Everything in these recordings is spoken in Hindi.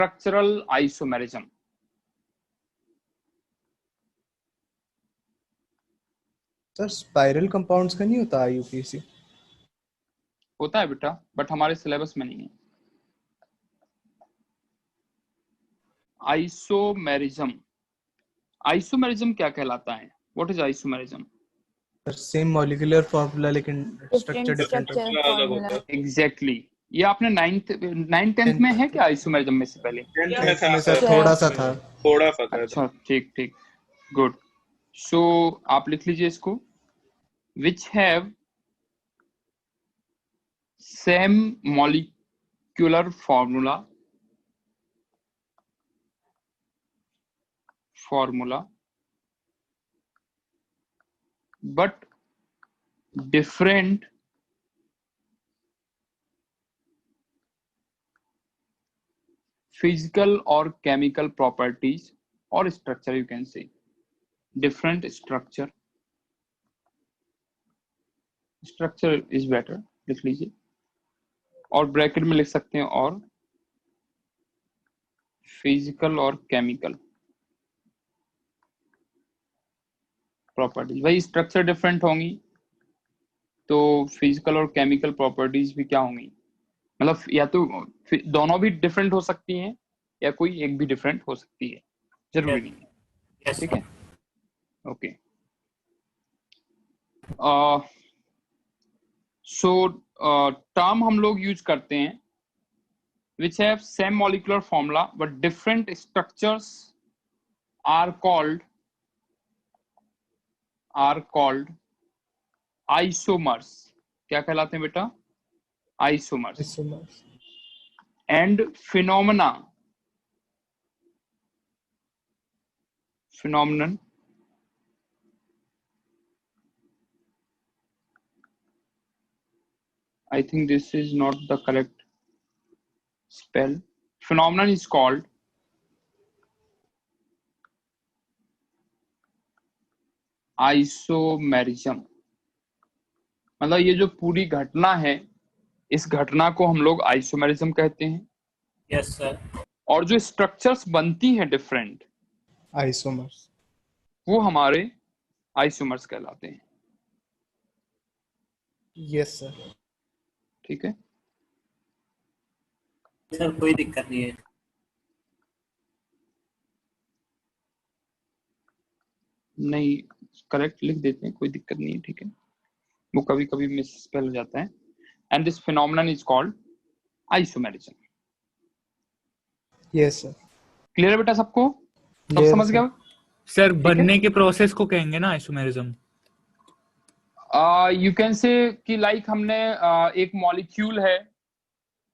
Structural isomerism. Sir spiral compounds का नहीं होता यूपीएससी? होता है बेटा, बट हमारे सिलेबस में नहीं है। आइसोमेरिज्म, आइसोमेरिज्म क्या कहलाता है? What is isomerism? Same molecular formula लेकिन स्ट्रक्चर डिफरेंट स्ट्रक्चर होता फॉर्मूला। एग्जैक्टली, ये आपने नाइन्थ 10th में है क्या आइसोमेरिज्म में से पहले? है। सर थोड़ा सा था। थोड़ा सा था। अच्छा ठीक ठीक, गुड। सो आप लिख लीजिए इसको, which have same molecular formula but different physical or chemical properties or structure, you can say different structure is better, लिख लीजिए, और ब्रैकेट में लिख सकते हैं और फिजिकल और केमिकल प्रॉपर्टीज। भाई स्ट्रक्चर डिफरेंट होंगी तो फिजिकल और केमिकल प्रॉपर्टीज भी क्या होंगी, मतलब या तो दोनों भी डिफरेंट हो सकती हैं या कोई एक भी डिफरेंट हो सकती है, जरूरी नहीं है। ठीक है, ओके। सो टर्म हम लोग यूज करते हैं which have same molecular formula but different structures are called isomers। क्या कहलाते हैं बेटा? isomers। and phenomenon I think this is not the correct spell. Phenomenon is called isomerism। मतलब ये जो पूरी घटना है, इस घटना को हम लोग आइसोमेरिज्म कहते हैं। Yes sir. और जो स्ट्रक्चर्स बनती हैं डिफरेंट, आइसोमर्स, वो हमारे आइसोमर्स कहलाते हैं। Yes sir. ठीक है सर कोई दिक्कत नहीं है। नहीं, करेक्ट लिख देते हैं, कोई दिक्कत नहीं है। ठीक है, वो कभी कभी मिस स्पेल हो जाता है। And this phenomenon is called isomerism. Yes sir. Clear है बेटा सबको? सब समझ गया? सर बनने के प्रोसेस को कहेंगे ना आइसोमेरिज्म? यू कैन से कि लाइक हमने एक मॉलिक्यूल है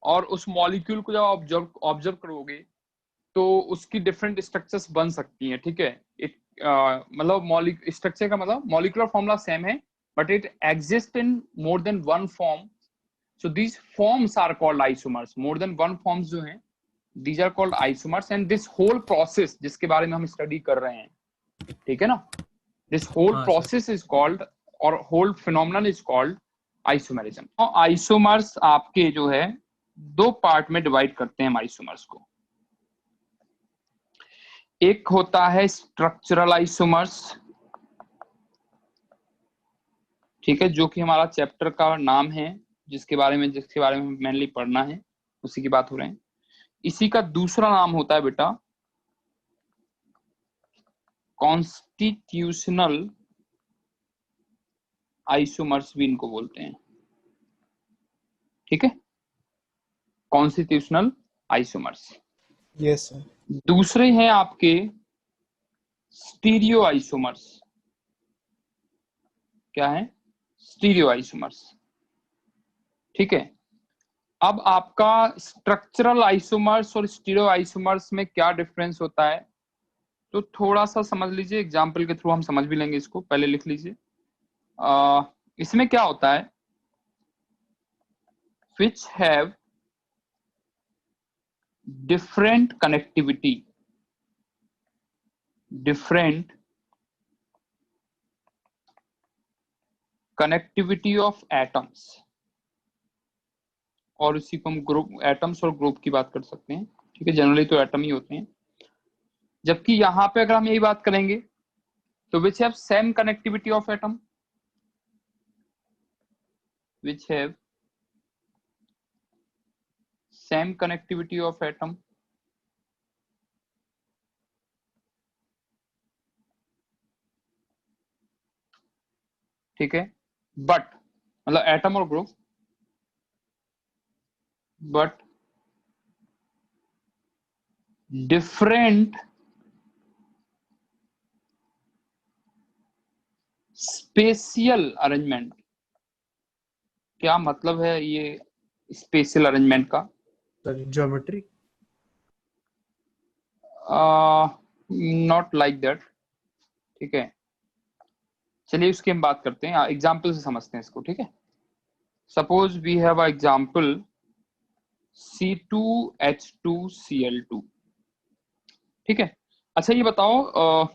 और उस मॉलिक्यूल को जब ऑब्जर्व करोगे तो उसकी डिफरेंट स्ट्रक्चर्स बन सकती हैं। ठीक है, मतलब स्ट्रक्चर का मतलब मॉलिक्यूलर फॉर्मूला सेम है but it exist in more than one form. So these forms are called isomers. More than one forms जो हैं, these are called isomers and this whole process जिसके बारे में हम स्टडी कर रहे हैं, ठीक है ना, this whole process is called or whole phenomenon is called isomerism। और आइसोमर्स आपके जो है दो पार्ट में डिवाइड करते हैं हम आइसोमर्स को। एक होता है स्ट्रक्चरल आइसोमर्स, ठीक है, जो कि हमारा चैप्टर का नाम है, जिसके बारे में मेनली पढ़ना है, उसी की बात हो रहे हैं। इसी का दूसरा नाम होता है बेटा कॉन्स्टिट्यूशनल आइसोमर्स भी इनको बोलते हैं। ठीक है, कॉन्स्टिट्यूशनल आइसोमर्स। Yes sir. दूसरे हैं आपके स्टीरियो आइसोमर्स। क्या है? Stereo isomers. ठीक है, अब आपका स्ट्रक्चरल आइसोमर्स और स्टीरियो आइसोमर्स में क्या डिफरेंस होता है, तो थोड़ा सा समझ लीजिए, एग्जांपल के थ्रू हम समझ भी लेंगे इसको। पहले लिख लीजिए, इसमें क्या होता है, which have different connectivity of atoms, और इसी को हम ग्रुप एटम्स और ग्रुप की बात कर सकते हैं। ठीक है, जनरली तो एटम ही होते हैं। जबकि यहाँ पे अगर हम यही बात करेंगे तो which have same connectivity of atom, which have same connectivity of atom, ठीक है, बट मतलब एटम और group, but different spatial arrangement. क्या मतलब है ये स्पेशियल अरेंजमेंट का? ज्योमेट्री। नॉट लाइक दैट, ठीक है। चलिए उसकी हम बात करते हैं, एग्जाम्पल से समझते हैं इसको, ठीक है। Suppose we have a example C2H2Cl2, ठीक है। अच्छा ये बताओ,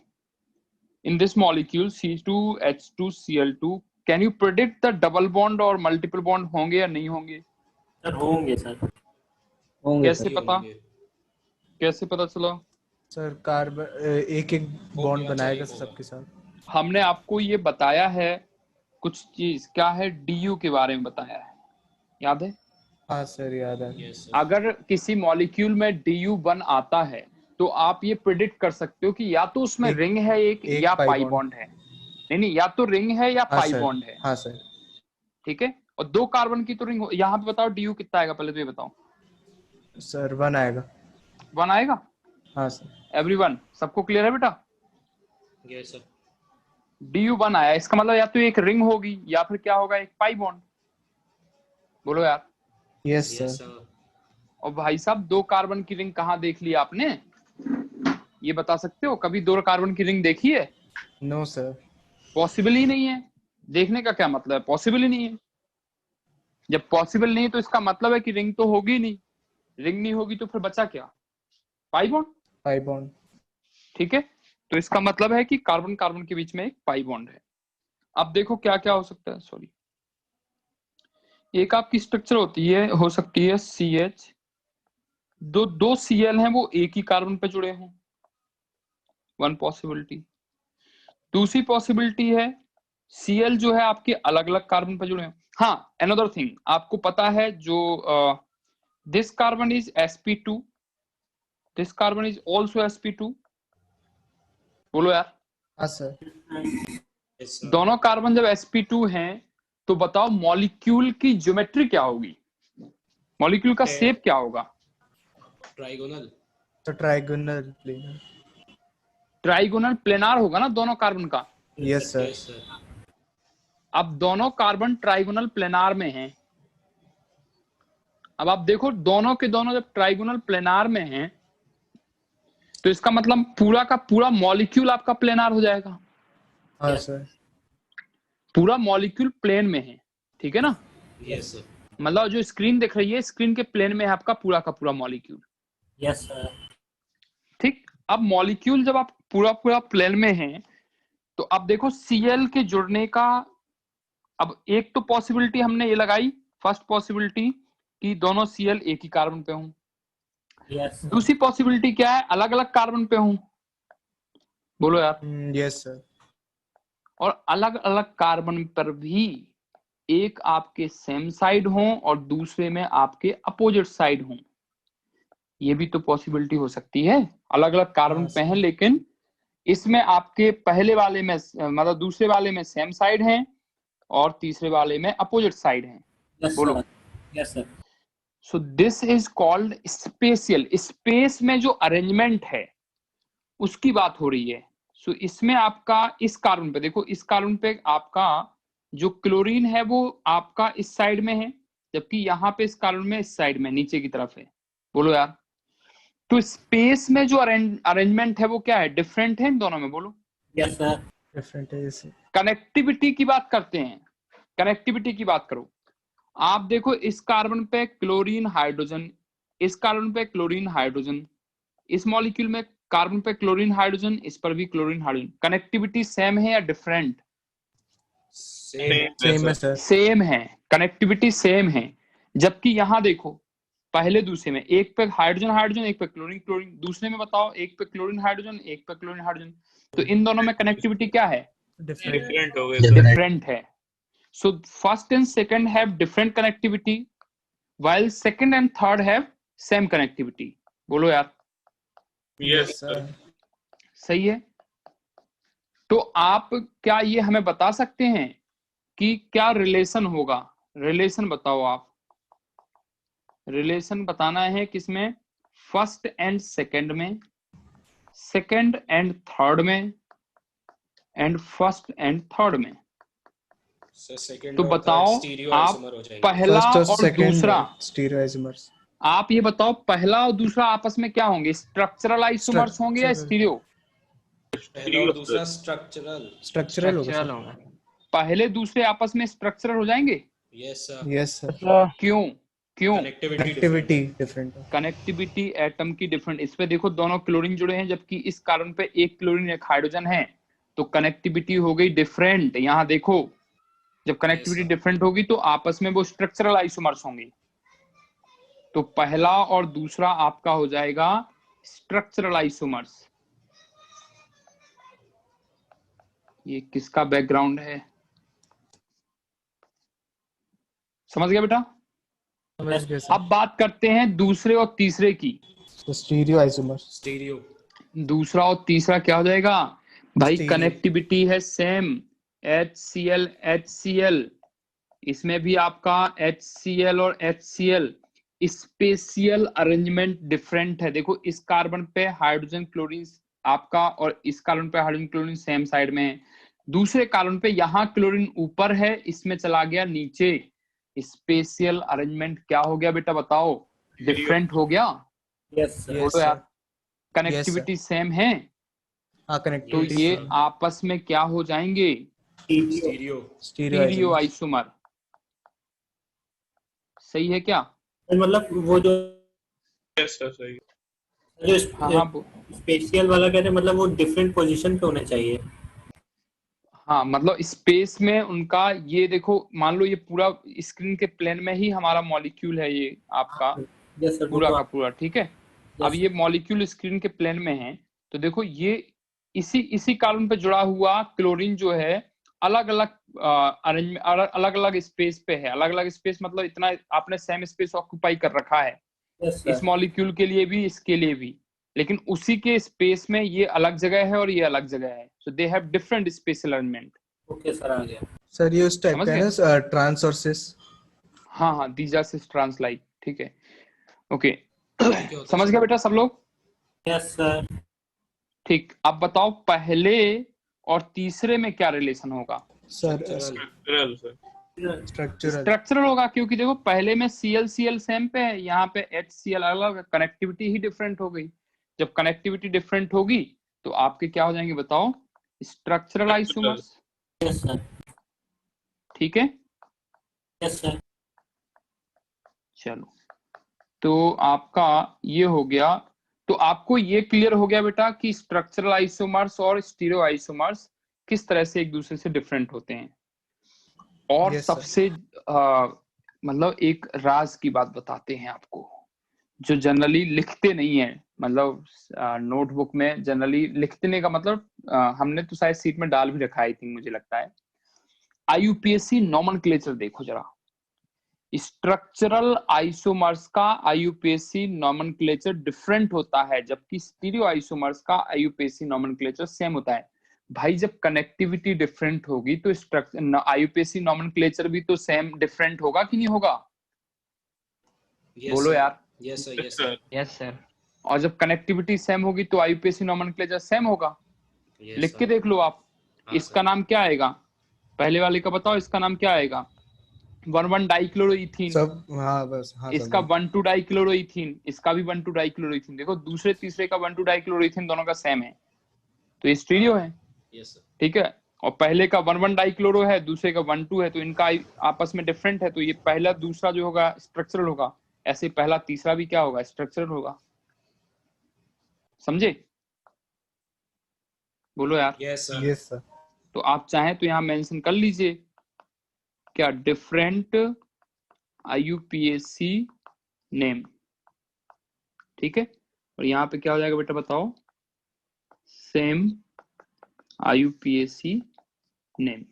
in this molecule C2H2Cl2 can you predict the double bond और मल्टीपल बॉन्ड होंगे या नहीं होंगे? सर होंगे सर। कैसे पता, कैसे पता चला? सर कार्बन एक एक बॉन्ड बनाएगा सबके साथ। हमने आपको ये बताया है कुछ चीज, क्या है, DU के बारे में बताया है, याद है? हाँ सर याद है। अगर किसी मॉलिक्यूल में DU1 आता है तो आप ये प्रिडिक्ट कर सकते हो कि या तो उसमें रिंग है एक या पाई बॉन्ड है। नहीं, या तो रिंग है या पाई बॉन्ड है। हाँ सर। ठीक है, और 2 कार्बन की तो रिंग। यहाँ पे बताओ DU कितना आएगा, पहले तो ये बताओ। सर 1 आएगा। 1 आएगा? हाँ सर। एवरीवन, सबको क्लियर है बेटा? Yes sir. DU1 आया, इसका मतलब या तो एक रिंग होगी या फिर क्या होगा, एक पाई बॉन्ड। बोलो यार। Yes sir. और भाई साहब 2 कार्बन की रिंग कहाँ देख ली आपने, ये बता सकते हो? कभी 2 कार्बन की रिंग देखी है? No sir. पॉसिबल ही नहीं है। देखने का क्या मतलब है, पॉसिबल ही नहीं है। जब पॉसिबल नहीं है तो इसका मतलब है कि रिंग तो होगी नहीं। रिंग नहीं होगी तो फिर बचा क्या, पाई बॉन्ड। Pi bond. ठीक है, तो इसका मतलब है कि कार्बन कार्बन के बीच में एक पाई बॉन्ड है। अब देखो क्या क्या हो सकता है, सॉरी, एक आपकी स्ट्रक्चर होती है, हो सकती है CH, दो Cl हैं वो एक ही कार्बन पे जुड़े हों, 1 पॉसिबिलिटी। दूसरी पॉसिबिलिटी है Cl जो है आपके अलग अलग कार्बन पे जुड़े हों। हाँ, अनदर थिंग आपको पता है, जो this carbon is sp2, this carbon is also sp2। बोलो यार। हाँ सर। दोनों कार्बन जब sp2 हैं तो बताओ मॉलिक्यूल की ज्योमेट्री क्या होगी, मॉलिक्यूल का शेप क्या होगा? ट्राइगोनल। तो ट्राइगोनल प्लेन। ट्राइगोनल प्लेनार होगा ना दोनों कार्बन का। Yes sir. अब दोनों कार्बन ट्राइगोनल प्लेनार में हैं। अब आप देखो दोनों के दोनों जब ट्राइगोनल प्लेनार में हैं तो इसका मतलब पूरा का पूरा मॉलिक्यूल आपका प्लेनार हो जाएगा। हाँ सर। पूरा मॉलिक्यूल प्लेन में है, ठीक है ना? Yes sir. मतलब जो स्क्रीन दिख रही है, स्क्रीन के प्लेन में है आपका पूरा का पूरा मॉलिक्यूल। Yes sir. ठीक, अब मॉलिक्यूल जब आप पूरा पूरा प्लेन में है तो अब देखो Cl के जुड़ने का, अब एक तो पॉसिबिलिटी हमने ये लगाई, फर्स्ट पॉसिबिलिटी कि दोनों Cl एक ही कार्बन पे हों। यस। दूसरी पॉसिबिलिटी क्या है, अलग अलग कार्बन पे हों। बोलो यार। Yes sir. और अलग अलग कार्बन पर भी एक आपके सेम साइड हों और दूसरे में आपके अपोजिट साइड हों, ये भी तो पॉसिबिलिटी हो सकती है। अलग अलग कार्बन पे हैं लेकिन इसमें आपके पहले वाले में मतलब दूसरे वाले में सेम साइड हैं और तीसरे वाले में अपोजिट साइड हैं। बोलो। Yes sir. So this is called spatial. Space में जो अरेंजमेंट है उसकी बात हो रही है। सो इसमें आपका इस कार्बन पे देखो, इस कार्बन पे आपका जो क्लोरीन है वो आपका इस साइड में है, जबकि यहाँ पे इस कार्बन में इस साइड में नीचे की तरफ है। बोलो यार। तो स्पेस में जो अरेंजमेंट है वो क्या है, डिफरेंट है इन दोनों में। बोलो। Yes sir. डिफरेंट है इसे। कनेक्टिविटी की बात करते हैं, कनेक्टिविटी की बात करो। आप देखो इस कार्बन पे क्लोरीन हाइड्रोजन, इस कार्बन पे क्लोरीन हाइड्रोजन, इस मॉलिक्यूल में कार्बन पे क्लोरीन हाइड्रोजन, इस पर भी क्लोरीन हाइड्रोजन। कनेक्टिविटी सेम है या डिफरेंट? सेम है सर। सेम है, कनेक्टिविटी सेम है। जबकि यहां देखो पहले दूसरे में एक पे हाइड्रोजन हाइड्रोजन, एक पे क्लोरीन क्लोरीन, दूसरे में बताओ एक पे क्लोरीन हाइड्रोजन, एक पे क्लोरीन हाइड्रोजन, तो इन दोनों में कनेक्टिविटी क्या है? डिफरेंट हो गए डिफरेंट है. So first and second have different connectivity, while second and third have same connectivity. बोलो यार. यस सर सही है. तो आप क्या ये हमें बता सकते हैं कि क्या रिलेशन होगा? रिलेशन बताओ आप. रिलेशन बताना है किसमें? फर्स्ट एंड सेकंड में, सेकंड एंड थर्ड में, एंड फर्स्ट एंड थर्ड में. तो बताओ आप पहला और दूसरा, स्टीरियोआइसोमर्स. आप ये बताओ पहला और दूसरा आपस में क्या होंगे? स्ट्रक्चरल आइसोमर्स होंगे या स्टीरियो? पहला और दूसरा स्ट्रक्चरल स्ट्रक्चरल होगा. पहले दूसरे आपस में स्ट्रक्चरल हो जाएंगे. Yes sir yes sir. क्यों? क्यों? कनेक्टिविटी डिफरेंट है. कनेक्टिविटी एटम की डिफरेंट. इस पे देखो दोनों क्लोरीन जुड़े हैं, जबकि इस कार्बन पे एक क्लोरीन एक हाइड्रोजन है, तो कनेक्टिविटी हो गई डिफरेंट. यहाँ देखो जब कनेक्टिविटी डिफरेंट होगी तो आपस में वो स्ट्रक्चरल आइसोमर्स होंगे. तो पहला और दूसरा आपका हो जाएगा स्ट्रक्चरल आइसोमर्स. ये किसका बैकग्राउंड है? समझ गया बेटा? समझ गए सर. अब बात करते हैं दूसरे और तीसरे की. स्टीरियोआइसोमर्स. स्टीरियो दूसरा और तीसरा क्या हो जाएगा भाई? Stereo. कनेक्टिविटी है सेम, HCl HCl. इसमें भी आपका HCl और HCl, स्पेशियल अरेंजमेंट डिफरेंट है. देखो इस कार्बन पे हाइड्रोजन क्लोरीन आपका और इस कार्बन पे हाइड्रोजन क्लोरीन सेम साइड में है. दूसरे कार्बन पे यहाँ क्लोरीन ऊपर है, इसमें चला गया नीचे. स्पेशियल अरेंजमेंट क्या हो गया बेटा बताओ? डिफरेंट हो गया. Yes sir. बोलो यार. कनेक्टिविटी सेम है हाँ तो कनेक्टिविटी. ये आपस में क्या हो जाएंगे? Stereo stereo isomer. सही है क्या? मतलब वो जो यस सर सही हाँ हाँ स्पेशियल वाला कहते हैं, मतलब वो डिफरेंट पोजीशन पे होने चाहिए। हाँ, मतलब स्पेस में उनका ये देखो, मान लो ये पूरा स्क्रीन के प्लेन में ही हमारा मॉलिक्यूल है ये आपका यस सर। पूरा का पूरा. ठीक है. अब ये मॉलिक्यूल स्क्रीन के प्लेन में है तो देखो ये इसी कार्बन पे जुड़ा हुआ क्लोरीन जो है अलग अलग अरेंज अलग अलग स्पेस पे है. अलग अलग स्पेस मतलब इतना आपने सेम स्पेस ऑक्यूपाई कर रखा है इस मॉलिक्यूल के लिए भी, इसके लिए भी, लेकिन उसी के स्पेस में ये अलग जगह है और ये अलग जगह है. So they have different special arrangement. Okay sir, आ गया सर. ये उस टाइप समझ का है ना ट्रांस और सिस. हाँ हाँ, these are cis trans like. ठीक है. ओके. समझ गया बेटा सब लोग? Yes sir. ठीक. अब बताओ पहले और तीसरे में क्या रिलेशन होगा? सर स्ट्रक्चरल सर स्ट्रक्चरल होगा, क्योंकि देखो पहले में Cl सेम पे है, यहाँ पे HCl अलग. कनेक्टिविटी ही डिफरेंट हो गई. जब कनेक्टिविटी डिफरेंट होगी तो आपके क्या हो जाएंगे बताओ? Structural isomers. Yes sir. ठीक है. Yes sir. चलो तो आपका ये हो गया. तो आपको ये क्लियर हो गया बेटा कि स्ट्रक्चरल आइसोमर्स और स्टीरियो आइसोमर्स किस तरह से एक दूसरे से डिफरेंट होते हैं. और Yes, sir. सबसे मतलब एक राज की बात बताते हैं आपको, जो जनरली लिखते नहीं है. मतलब नोटबुक में जनरली लिखने का मतलब हमने तो शायद सीट में डाल भी रखा है, मुझे लगता है. IUPAC नॉमेनक्लेचर देखो जरा. स्ट्रक्चरल आइसोमर्स का IUPAC नॉमेनक्लेचर डिफरेंट होता है, जबकि स्टीरियो आइसोमर्स का IUPAC नॉमेनक्लेचर सेम होता है. भाई जब कनेक्टिविटी डिफरेंट होगी तो स्ट्रक्चर IUPAC नॉमेनक्लेचर भी तो सेम डिफरेंट होगा कि नहीं होगा? बोलो यार. Yes sir yes sir yes sir. और जब कनेक्टिविटी सेम होगी तो IUPAC नॉमेनक्लेचर सेम होगा. लिख के देख लो आप. इसका नाम क्या आएगा? पहले वाले का बताओ, इसका नाम क्या आएगा? 1,1 डाइक्लोरोइथीन. सब. हाँ बस. हाँ इसका 1,2 डाइक्लोरोइथीन. इसका भी 1,2 डाइक्लोरोइथीन. देखो दूसरे तीसरे का 1,2 डाइक्लोरोइथीन दोनों का सेम है तो ये स्टीरियो है. Yes sir. ठीक है. और पहले का 1,1 डाइक्लोरो है, दूसरे का 1,2 है, तो इनका आपस में डिफरेंट है, तो ये पहला दूसरा जो होगा स्ट्रक्चरल होगा. ऐसे पहला तीसरा भी क्या होगा? स्ट्रक्चरल होगा. समझे? बोलो यार. Yes sir. Yes sir. तो आप चाहें तो यहाँ मेंशन कर लीजिए क्या? Different IUPAC name. ठीक है। और यहाँ पे क्या हो जाएगा बेटा बताओ, सेम IUPAC नेम,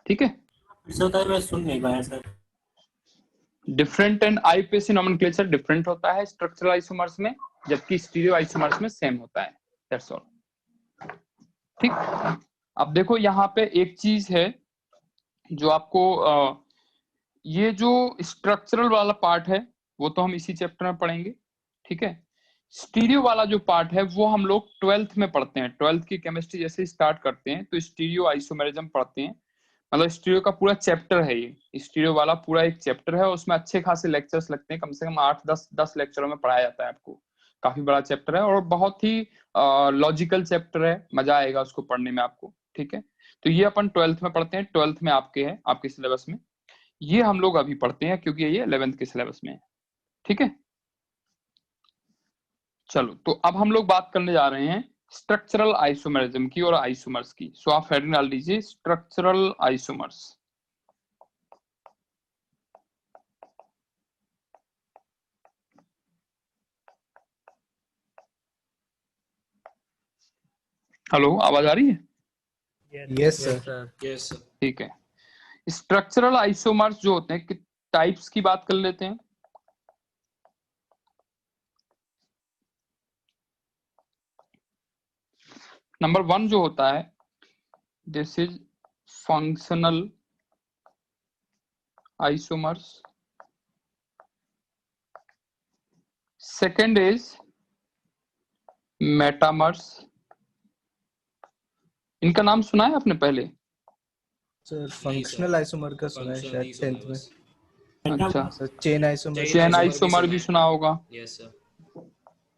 ठीक है। मैं सुन नहीं पाया sir. Different and IUPAC nomenclature different होता है स्ट्रक्चरल आइसोमर्स में, जबकि स्टीरियो आइसोमर्स में सेम होता है, दैट्स ऑल, ठीक। अब देखो यहाँ पे एक चीज है जो आपको ये जो स्ट्रक्चरल वाला पार्ट है वो तो हम इसी चैप्टर में पढ़ेंगे, ठीक है। स्टीरियो वाला जो पार्ट है वो हम लोग 12th में पढ़ते हैं। 12th की केमिस्ट्री जैसे स्टार्ट करते हैं तो स्टीरियो आइसोमेरिज्म पढ़ते हैं, मतलब स्टीरियो का पूरा चैप्टर है ये, स्टीरियो वाला पूरा एक चैप्टर है, उसमें अच्छे खासे लेक्चर्स लगते हैं, कम से कम 8-10 लेक्चरों में पढ़ाया जाता है आपको। काफी बड़ा चैप्टर है और बहुत ही लॉजिकल चैप्टर है, मजा आएगा उसको पढ़ने में आपको, ठीक है। तो ये अपन 12th में पढ़ते हैं, 12th में आपके है, आपके सिलेबस में। ये हम लोग अभी पढ़ते हैं क्योंकि ये 11th के सिलेबस में है, ठीक है। चलो तो अब हम लोग बात करने जा रहे हैं स्ट्रक्चरल आइसोमेरिज्म की और आइसोमर्स की। सो आप हेडिंग डाल दीजिए स्ट्रक्चरल आइसोमर्स। हेलो, आवाज आ रही है? Yes sir. Yes sir. ठीक है। स्ट्रक्चरल आइसोमर्स जो होते हैं कि टाइप्स की बात कर लेते हैं। नंबर 1 जो होता है, this is functional isomers. Second is metamers. इनका नाम सुना है आपने पहले? सर फंक्शनल आइसोमर का सुना है शायद 10th में। अच्छा, sir chain isomer. Chain isomer भी सुना होगा, यस सर।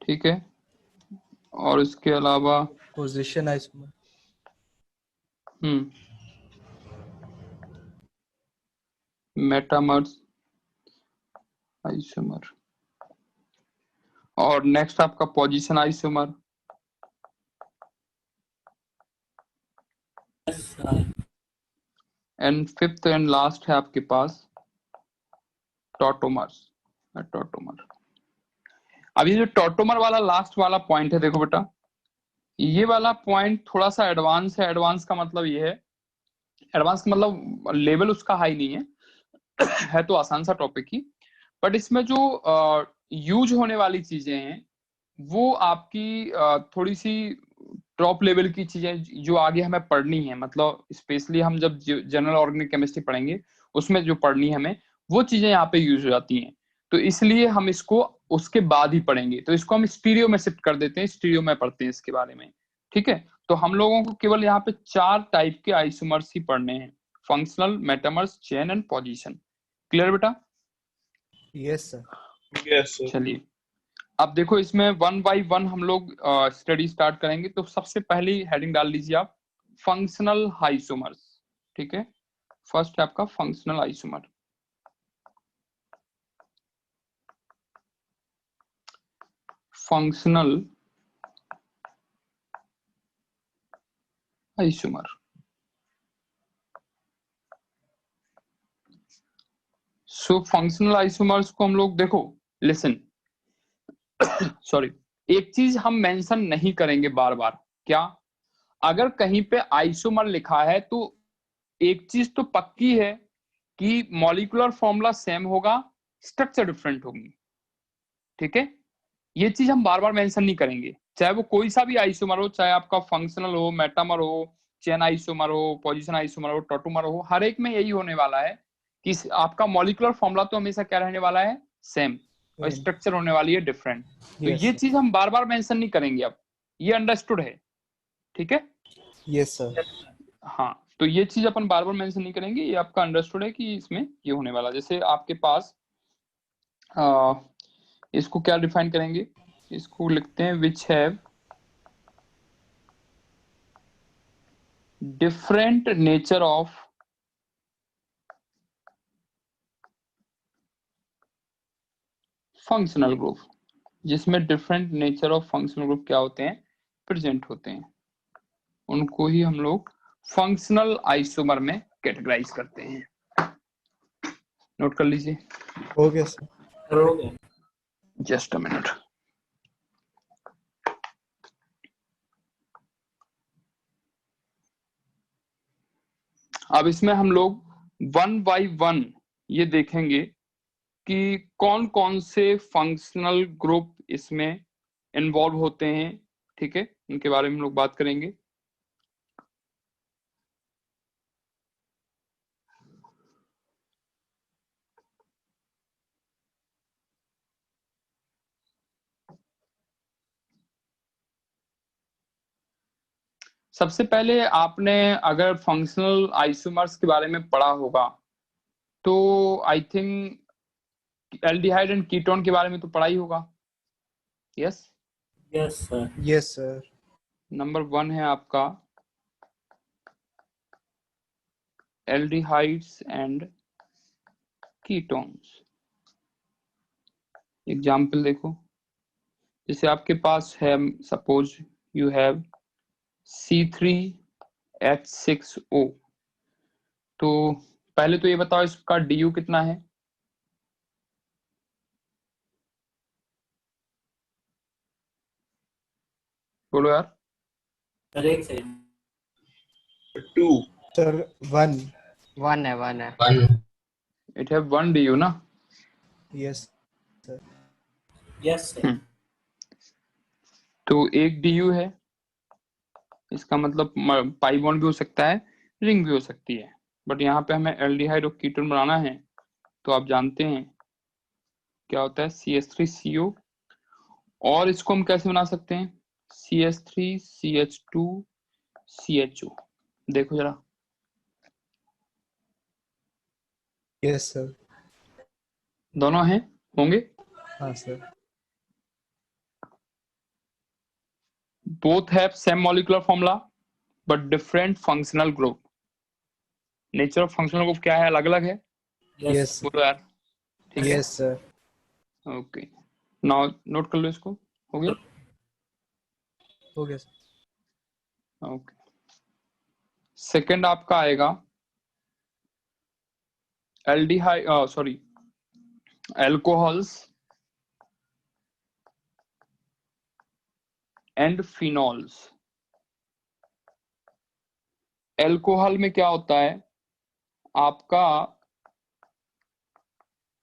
ठीक है। और इसके अलावा पोजीशन आइसोमर। Metamers isomer. और नेक्स्ट आपका position isomer. And fifth and last है आपके पास टॉटोमर्स। टॉटोमर। अब ये जो टॉटोमर वाला लास्ट वाला पॉइंट है, देखो बेटा, ये वाला पॉइंट थोड़ा सा एडवांस है। एडवांस का मतलब ये है, एडवांस का मतलब लेवल उसका हाई नहीं है तो आसान सा टॉपिक ही, बट इसमें जो यूज होने वाली चीजें हैं वो आपकी थोड़ी सी टॉप लेवल की चीजें जो आगे हमें पढ़नी है, मतलब स्पेशली हम जब जनरल ऑर्गेनिक केमिस्ट्री पढ़ेंगे उसमें जो पढ़नी है हमें, वो चीजें यहाँ पे यूज हो जाती हैं। तो इसलिए हम इसको उसके बाद ही पढ़ेंगे, तो इसको हम स्टीरियो में शिफ्ट कर देते हैं, स्टीरियो में पढ़ते हैं इसके बारे में, ठीक है। तो हम लोगों को केवल यहाँ पे 4 टाइप के आइसोमर्स ही पढ़ने हैं, functional, metamers, chain and position. Clear बेटा? Yes sir. Yes sir. चलिए अब देखो इसमें 1 by 1 हम लोग स्टडी स्टार्ट करेंगे। तो सबसे पहली हेडिंग डाल लीजिए आप फंक्शनल आइसोमर्स, ठीक है। फर्स्ट है आपका functional isomer. Functional isomer. So functional isomers को हम लोग देखो, लिसन, सॉरी, एक चीज हम मेंशन नहीं करेंगे बार बार, क्या? अगर कहीं पे आइसोमर लिखा है तो एक चीज तो पक्की है कि मॉलिक्यूलर फॉर्मूला सेम होगा, स्ट्रक्चर डिफरेंट होगी, ठीक है। ये चीज हम बार बार मेंशन नहीं करेंगे, चाहे वो कोई सा भी आइसोमर हो, चाहे आपका फंक्शनल हो, मेटामर हो, चेन आइसोमर हो, पोजीशन आइसोमर हो, टॉटोमर हो, हर एक में यही होने वाला है कि आपका मॉलिक्यूलर फॉर्मूला तो हमेशा क्या रहने वाला है, सेम, और स्ट्रक्चर होने वाली है डिफरेंट। तो ये चीज हम बार बार मेंशन नहीं करेंगे, अब ये अंडरस्टूड है, ठीक है। Yes sir. हाँ, तो ये चीज अपन बार बार मेंशन नहीं करेंगे, ये आपका अंडरस्टूड है कि इसमें ये होने वाला। जैसे आपके पास इसको क्या डिफाइन करेंगे, इसको लिखते हैं which have different nature of functional group, जिसमें different nature of functional group क्या होते हैं, प्रेजेंट होते हैं, उनको ही हम लोग फंक्शनल आइसोमर में कैटेगराइज करते हैं। नोट कर लीजिए। हो गया सर। हो गया। Just a minute. अब इसमें हम लोग 1 बाय 1 ये देखेंगे कि कौन कौन से फंक्शनल ग्रुप इसमें इन्वॉल्व होते हैं, ठीक है, उनके बारे में हम लोग बात करेंगे। सबसे पहले आपने अगर फंक्शनल आइसोमर्स के बारे में पढ़ा होगा तो I think aldehyde and ketone के बारे में तो पढ़ा ही होगा। Yes yes sir. Yes sir. Number 1 है आपका एल्डिहाइड्स एंड कीटोन्स। एग्जाम्पल देखो, जैसे आपके पास है, सपोज यू हैव C3H6O। तो पहले तो ये बताओ इसका DU कितना है? बोलो यार। सर एक सेकंड। 2 सर 1। 1 है 1 है। 1 इट हैव 1 DU ना? Yes sir. Yes sir. तो एक DU है, इसका मतलब पाई बॉन्ड भी हो सकता है, रिंग भी हो सकती है, बट यहाँ पे हमें एल्डिहाइड और कीटोन बनाना है तो आप जानते हैं क्या होता है CH3CO। और इसको हम कैसे बना सकते हैं? CH3CH2CHO। देखो जरा। Yes sir. दोनों हैं, होंगे। हाँ sir. Both have same molecular formula but different functional group. Nature of functional group क्या है? अलग अलग है। यस बोलो यार। ठीक है, yes sir. Okay. Now note कर लो इसको। हो गया? हो गया सर। ओके। सेकंड आपका आएगा aldehyde, sorry, alcohols and phenols. Alcohol में क्या होता है? आपका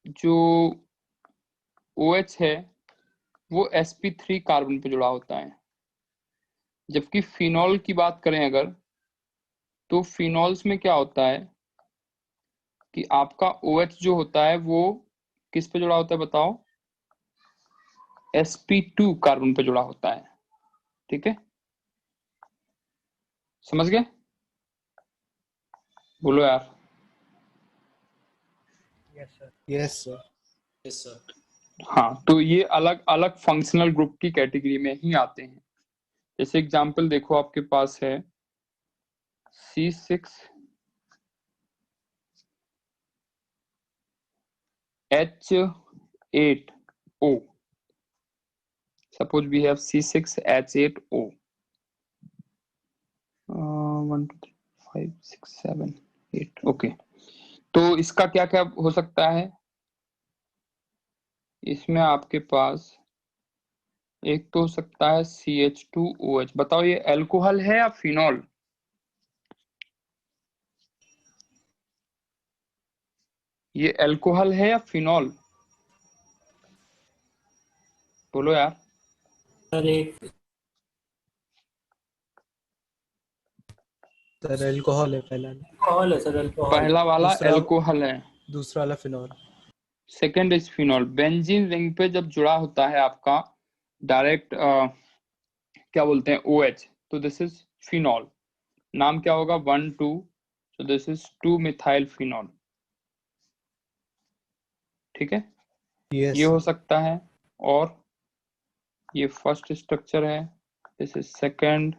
जो OH है वो sp3 कार्बन पे जुड़ा होता है, जबकि फिनॉल की बात करें अगर, तो फिनॉल्स में क्या होता है कि आपका OH जो होता है वो किस पे जुड़ा होता है बताओ? sp2 कार्बन पे जुड़ा होता है, ठीक है, समझ गए? बोलो यार। Yes sir. Yes sir. Yes sir. हाँ, तो ये अलग अलग फंक्शनल ग्रुप की कैटेगरी में ही आते हैं। जैसे एग्जांपल देखो, आपके पास है C6H8O। Suppose we have C6H8O, 1 2 3 5 6 7 8। Okay, तो इसका क्या क्या हो सकता है? इसमें आपके पास एक तो हो सकता है CH2OH। बताओ ये अल्कोहल है या फिनॉल? ये अल्कोहल है या फिनॉल? बोलो यार। सर एक सर अल्कोहल है पहला। अल्कोहल है सर। अल्कोहल। पहला वाला दूसरा- अल्कोहल है, दूसरा वाला phenol. Second is phenol. Benzene ring पे जब जुड़ा होता है आपका डायरेक्ट, क्या बोलते हैं, OH, तो दिस इज फिनॉल। नाम क्या होगा? 1 2, so this is 2-methyl phenol। ठीक है, यस ये हो सकता है। और ये फर्स्ट स्ट्रक्चर है, दिस इज सेकंड।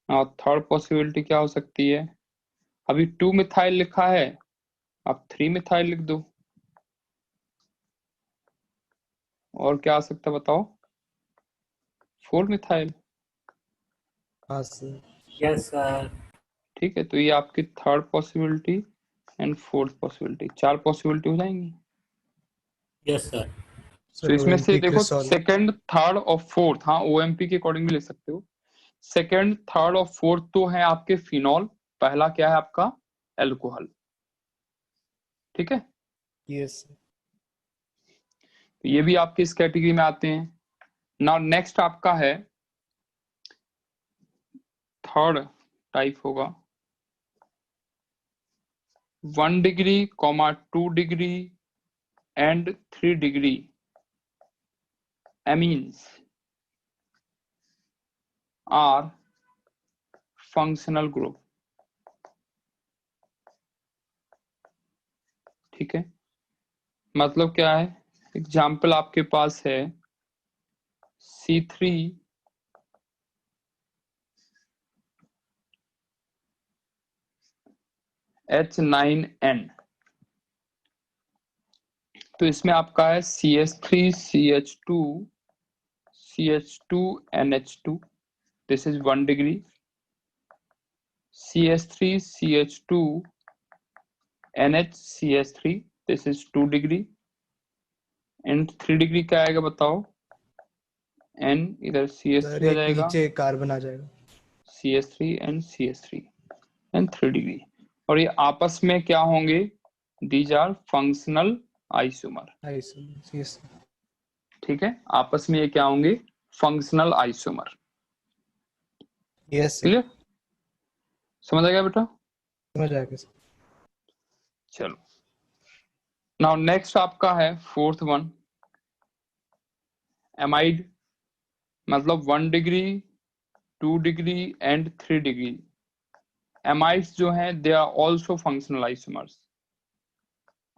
और थर्ड पॉसिबिलिटी क्या हो सकती है? अभी 2-methyl लिखा है, आप 3-methyl लिख दो। और क्या आ सकता है बताओ? 4-methyl। हाँ सर। Yes sir. ठीक है, तो ये आपकी third possibility and fourth possibility, 4 possibility हो जाएंगी। Yes sir. तो इसमें से OMP देखो क्रिसॉल। सेकंड, थर्ड और फोर्थ, हाँ OMP के अकॉर्डिंग भी लिख सकते हो। सेकंड, थर्ड और फोर्थ तो है आपके फिनॉल। पहला क्या है आपका? एल्कोहल। ठीक है, यस तो ये भी आपके इस कैटेगरी में आते हैं। नाउ नेक्स्ट आपका है थर्ड टाइप होगा 1 degree, 2 degree and 3 degree amines are functional group। ठीक है, मतलब क्या है, एग्जाम्पल आपके पास है C3 H9N, तो इसमें आपका है CH3 CH2 CH2 NH2, this is 1 degree, CH3 CH2 NHCH3, this is 2 degree, and 3 degree क्या आएगा बताओ, N इधर CH3 आ एक जाएगा, नीचे कार्बन आ जाएगा। CH3 and CH3 and 3 degree, और ये आपस में क्या होंगे, these are functional isomer। Yes ठीक है, आपस में ये क्या होंगे, फंक्शनल आइसोमर। यस क्लियर, समझ आ गया बेटा? समझ आ गया सर। चलो, नाउ नेक्स्ट आपका है फोर्थ वन एमाइड, मतलब 1 degree 2 degree and 3 degree amides जो हैं they are also functional isomers,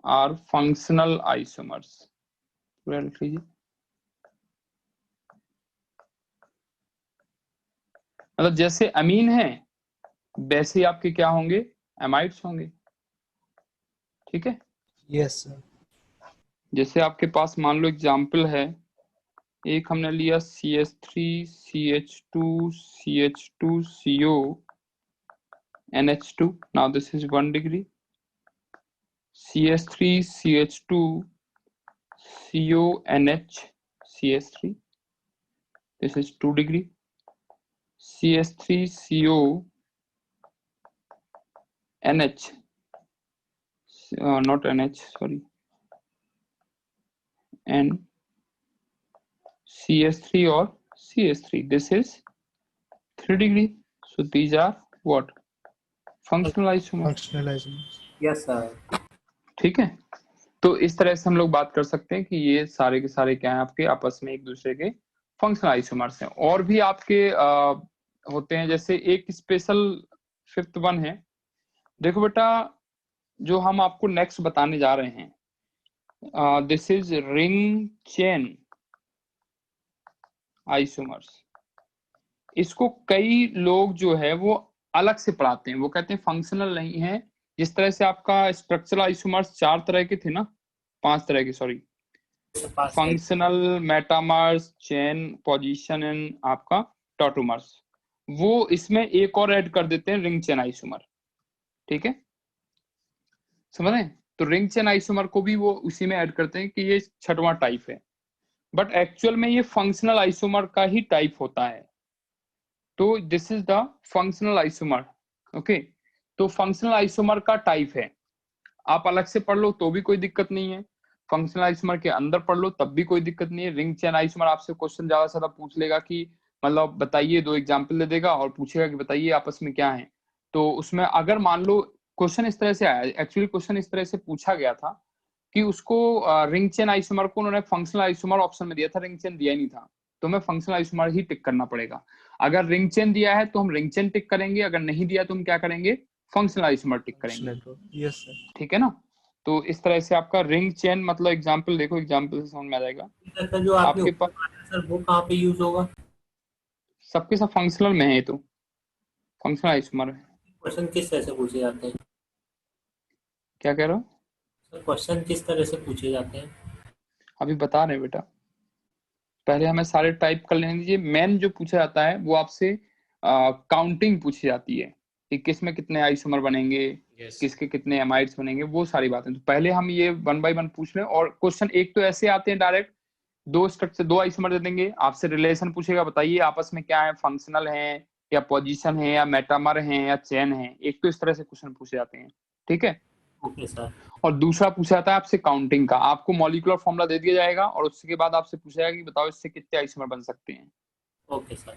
are functional isomers. पूरा लिख लीजिए, मतलब जैसे अमीन है वैसे ही आपके क्या होंगे, एमाइड्स होंगे। ठीक है, यस सर। जैसे आपके पास मान लो एग्जाम्पल है, एक हमने लिया CH3 CH2 CH2 CO NH2, now this is 1 degree, CH3 CH2 CO NH CH3, this is 2 degree, CH3 CO NH not NH, sorry, and CH3 or CH3, this is 3 degree, so these are what, functional isomer। Functional isomer. Yes sir. ठीक है, तो इस तरह से हम लोग बात कर सकते हैं कि ये सारे के सारे क्या हैं, आपके आपस में एक दूसरे के फंक्शनल आइसोमर्स हैं। और भी आपके होते हैं, जैसे एक स्पेशल फिफ्थ वन है। देखो बेटा, जो हम आपको नेक्स्ट बताने जा रहे हैं, this is ring chain isomers. इसको कई लोग जो है वो अलग से पढ़ाते हैं, वो कहते हैं फंक्शनल नहीं है। जिस तरह से आपका स्ट्रक्चरल आइसोमर्स 4 तरह के थे ना, 5 तरह के, sorry, functional, metamers, chain, position and आपका टॉटोमर्स, वो इसमें एक और ऐड कर देते हैं, रिंग चेन आइसोमर। ठीक है, समझ रहे हैं? तो रिंग चेन आइसोमर को भी वो उसी में ऐड करते हैं कि ये 6वां टाइप है, बट एक्चुअल में ये फंक्शनल आइसोमर का ही टाइप होता है। तो this is the functional isomer. Okay, तो फंक्शनल आइसोमर का टाइप है, आप अलग से पढ़ लो तो भी कोई दिक्कत नहीं है, फंक्शनल आइसोमर के अंदर पढ़ लो तब भी कोई दिक्कत नहीं है। रिंग चेन आइसोमर आपसे क्वेश्चन ज्यादा से ज्यादा पूछ लेगा कि मतलब बताइए, 2 एग्जाम्पल दे देगा और पूछेगा कि बताइए आपस में क्या है। तो उसमें अगर मान लो क्वेश्चन इस तरह से आया, एक्चुअली क्वेश्चन इस तरह से पूछा गया था कि उसको रिंग चेन आइसोमर को उन्होंने फंक्शनल आइसोमर ऑप्शन में दिया था, रिंग चेन दिया ही नहीं था, तो हमें फंक्शनल आइसोमर ही टिक करना पड़ेगा। अगर रिंग चेन दिया है तो हम रिंग चेन टिक करेंगे, अगर नहीं दिया तो हम क्या करेंगे, फंक्शनल आइसोमर टिक करेंगे। Yes sir. ठीक है ना, तो इस तरह से आपका रिंग चेन, मतलब एग्जांपल देखो, एग्जांपल से समझ में आ जाएगा। सर जो आपने आपके पास सर वो कहाँ पे यूज होगा? सबके सब फंक्शनल में है, ये तो फंक्शनल आइसोमर है। क्वेश्चन किस तरह से पूछे जाते हैं? क्या कह रहे हो? सर क्वेश्चन किस तरह से पूछे जाते हैं? अभी बता रहे हैं बेटा, पहले हमें सारे टाइप कर लेने दीजिए। मेन जो पूछा जाता है वो आपसे काउंटिंग पूछी जाती है कि किस में कितने आइसोमर बनेंगे, किसके कितने एमाइड्स बनेंगे, वो सारी बातें। तो पहले हम ये 1 बाय 1 पूछ लें। और क्वेश्चन एक तो ऐसे आते हैं डायरेक्ट, 2 स्ट्रक्चर, 2 आइसोमर दे देंगे, आपसे रिलेशन पूछेगा, बताइए आपस में क्या है, फंक्शनल है या पोजीशन है या मेटामर है या चेन है। एक तो इस तरह से क्वेश्चन पूछे जाते हैं। ठीक है। Okay sir. और दूसरा पूछा जाता है आपसे काउंटिंग का, आपको मॉलिक्यूलर फॉर्मूला दे दिया जाएगा और उसके बाद आपसे पूछा जाएगा कि बताओ इससे कितने आइसोमर बन सकते हैं। Okay sir.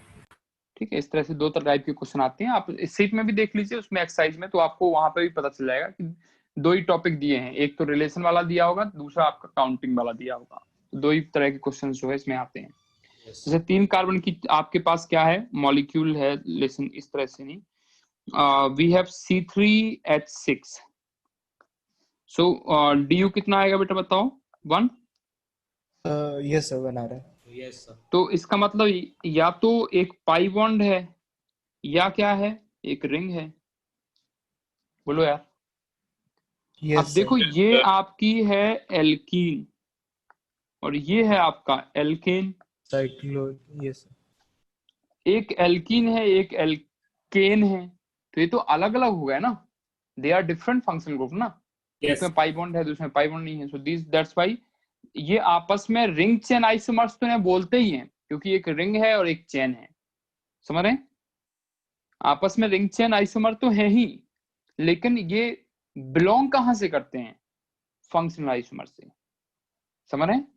ठीक है, इस तरह से दो टाइप के क्वेश्चन आते हैं। आप इस सीट में भी देख लीजिए, उसमें एक्सरसाइज में, तो आपको वहां पे भी पता चल जाएगा कि दो ही टॉपिक दिए हैं, एक तो रिलेशन वाला दिया होगा, दूसरा आपका काउंटिंग वाला दिया होगा। तो दो ही तरह के क्वेश्चन जो है इसमें आते हैं। Yes. जैसे 3 कार्बन की आपके पास क्या है, मॉलिक्यूल है, लेकिन इस तरह से नहीं, we have C3H6। So DU कितना आएगा बेटा बताओ? 1। यस सर, बना रहा है। Yes, sir. तो इसका मतलब या तो एक पाई बॉन्ड है या क्या है, एक रिंग है। बोलो यार। अब यस देखो सर। ये आपकी है एल्कीन और ये है आपका एल्केन। Cyclo, yes sir. एक एल्कीन है, एक एल्केन है, तो ये तो अलग अलग हो गया ना, they are different functional group ना। यस इसमें पाई बॉन्ड है, दूसरे में पाई बॉन्ड नहीं है। सो दिस दैट्स व्हाई ये आपस में रिंग चेन आइसोमर्स तो इन्हें बोलते ही हैं, क्योंकि एक रिंग है और एक चेन है। समझ रहे हैं? आपस में रिंग चेन आइसोमर तो है ही, लेकिन ये बिलोंग कहां से करते हैं? फंक्शनल आइसोमर से। समझ रहे हैं?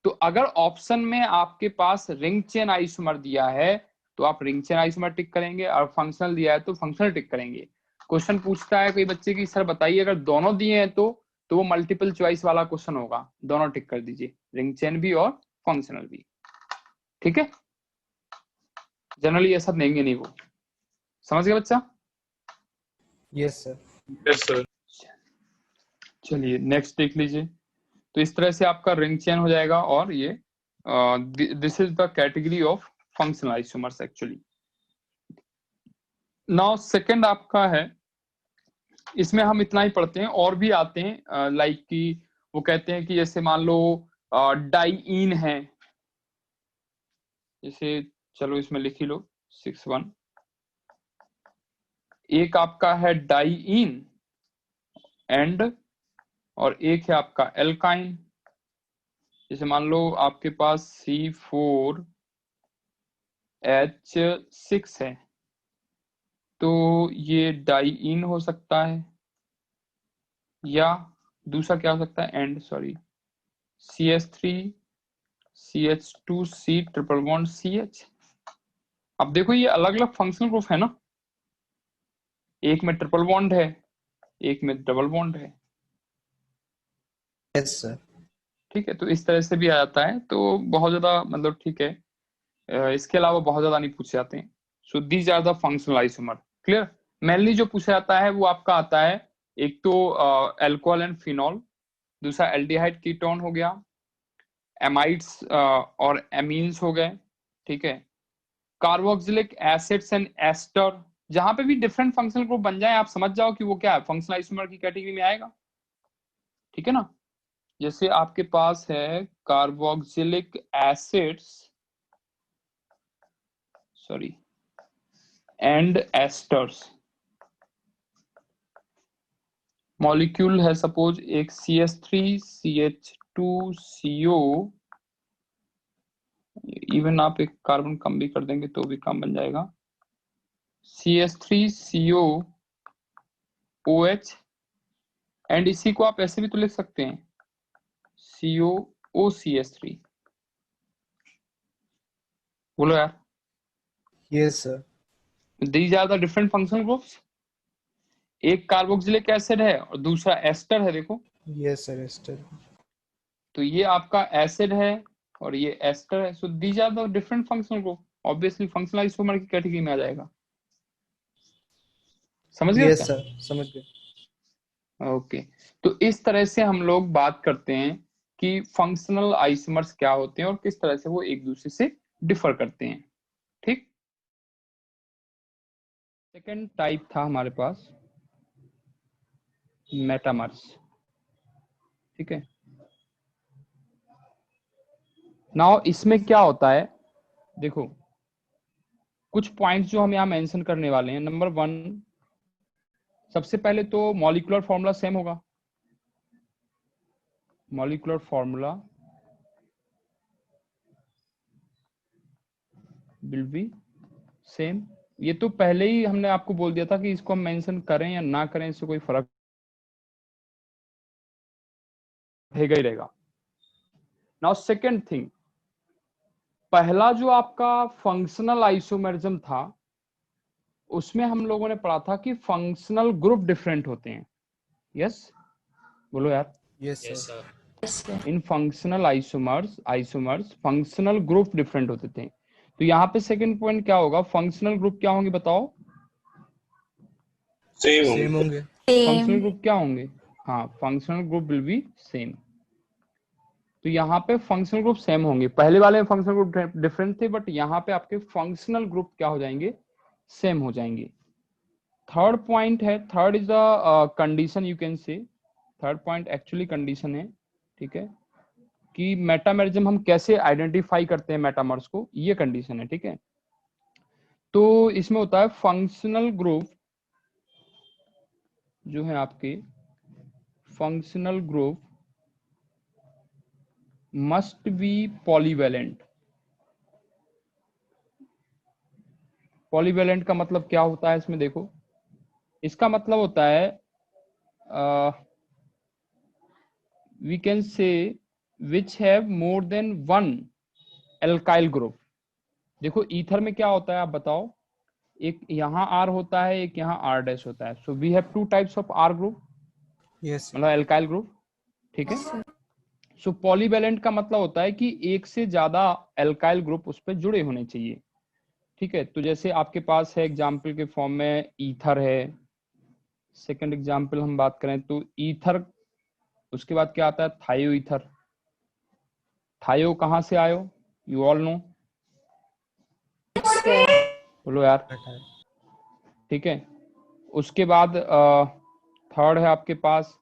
तो अगर ऑप्शन में आपके पास रिंग चेन आइसोमर दिया है तो आप रिंग चेन आइसोमर टिक करेंगे, और फंक्शनल दिया है तो फंक्शनल टिक करेंगे। क्वेश्चन पूछता है कोई बच्चे की, सर बताइए अगर दोनों दिए हैं तो वो मल्टीपल चॉइस वाला क्वेश्चन होगा, दोनों टिक कर दीजिए, रिंग चेन भी और फंक्शनल भी। ठीक है, जनरली ऐसा देंगे नहीं वो। समझ गया बच्चा? Yes sir. Yes, sir. चलिए नेक्स्ट देख लीजिए। तो इस तरह से आपका रिंग चेन हो जाएगा, और ये this is the category of functional isomers actually. Now second आपका है, इसमें हम इतना ही पढ़ते हैं, और भी आते हैं लाइक कि वो कहते हैं कि जैसे मान लो डाइईन है, जैसे चलो इसमें लिख ही लो 6-1। एक आपका है डाइईन एंड, और एक है आपका एल्काइन। जैसे मान लो आपके पास C4H6 है, तो ये डाइईन हो सकता है, या दूसरा क्या हो सकता है, and sorry, CH3CH2C triple bond CH। अब देखो ये अलग अलग फंक्शनल ग्रुप है ना, एक में ट्रिपल बॉन्ड है, एक में डबल बॉन्ड है। Yes sir. ठीक है, तो इस तरह से भी आ जाता है, तो बहुत ज्यादा मतलब ठीक है, इसके अलावा बहुत ज्यादा नहीं पूछे जाते हैं। So these are the functional isomer. Clear? Mainly जो पूछा जाता है वो आपका आता है, एक तो अल्कोहल एंड फिनॉल, दूसरा एल्डिहाइड कीटोन हो गया, एमाइड्स और एमीन्स हो गए। ठीक है, कार्बोक्सिलिक एसिड्स एंड एस्टर, जहां पे भी डिफरेंट फंक्शनल ग्रुप बन जाए आप समझ जाओ कि वो क्या है, फंक्शनल आइसोमर की कैटेगरी में आएगा। ठीक है ना? जैसे आपके पास है carboxylic acids, sorry, and asters. Molecule है सपोज एक CH3CH2CO, इवन आप एक कार्बन कम भी कर देंगे तो भी कम बन जाएगा, CH3COOH, एंड इसी को आप ऐसे भी तो लिख सकते हैं COOCH3। बोलो यार। Yes sir. These are the different functional groups. एक कार्बोक्सिलिक एसिड है और दूसरा एस्टर है, देखो। Yes sir, ester. तो ये आपका एसिड है और ये एस्टर है। So these are the different functional group, obviously functional isomer की कैटेगरी में आ जाएगा। समझ गए यस क्या? सर, समझ गए। ओके, तो इस तरह से हम लोग बात करते हैं कि फंक्शनल आइसोमर्स क्या होते हैं और किस तरह से वो एक दूसरे से डिफर करते हैं। ठीक, सेकंड टाइप था हमारे पास मेटामर्स। ठीक है, नाउ इसमें क्या होता है, देखो कुछ पॉइंट्स जो हम यहाँ मेंशन करने वाले हैं। नंबर 1, सबसे पहले तो मॉलिक्यूलर फॉर्मूला सेम होगा, molecular formula will be same. ये तो पहले ही हमने आपको बोल दिया था कि इसको हम मेंशन करें या ना करें इससे कोई फर्क रहेगा ही रहेगा। नाउ सेकेंड थिंग, पहला जो आपका फंक्शनल आइसोमेरिज्म था उसमें हम लोगों ने पढ़ा था कि फंक्शनल ग्रुप डिफरेंट होते हैं। यस बोलो यार। Yes yes sir. सर। इन functional isomers functional group different होते थे। तो यहाँ पे सेकंड पॉइंट क्या होगा, फंक्शनल ग्रुप क्या होंगे बताओ? सेम होंगे। फंक्शनल ग्रुप क्या होंगे? हाँ, functional group will be same. तो यहाँ पे फंक्शनल ग्रुप सेम होंगे। पहले वाले में फंक्शनल ग्रुप डिफरेंट थे, बट यहाँ पे आपके फंक्शनल ग्रुप क्या हो जाएंगे? सेम हो जाएंगे। थर्ड पॉइंट है, third is the condition, you can से थर्ड पॉइंट एक्चुअली कंडीशन है, ठीक है, कि मेटामेरिज्म हम कैसे आइडेंटिफाई करते हैं मेटामर्स को, ये कंडीशन है, ठीक है। तो इसमें होता है फंक्शनल ग्रुप जो है आपके, functional group must be polyvalent. Polyvalent का मतलब क्या होता है इसमें देखो, इसका मतलब होता है we can say which have more than one alkyl group. देखो ईथर में क्या होता है आप बताओ, एक यहाँ R होता है, एक यहाँ R डैश होता है। So we have two types of R group, yes मतलब एल्काइल ग्रुप, ठीक है। सो पॉलीवैलेंट का मतलब होता है कि एक से ज्यादा एल्काइल ग्रुप उस पर जुड़े होने चाहिए, ठीक है। तो जैसे आपके पास है एग्जाम्पल के फॉर्म में ईथर है। सेकंड एग्जाम्पल हम बात करें तो ईथर, उसके बाद क्या आता है? थायो ईथर। थायो कहाँ से आयो? यू ऑल नो, बोलो यार, ठीक है। उसके बाद थर्ड है आपके पास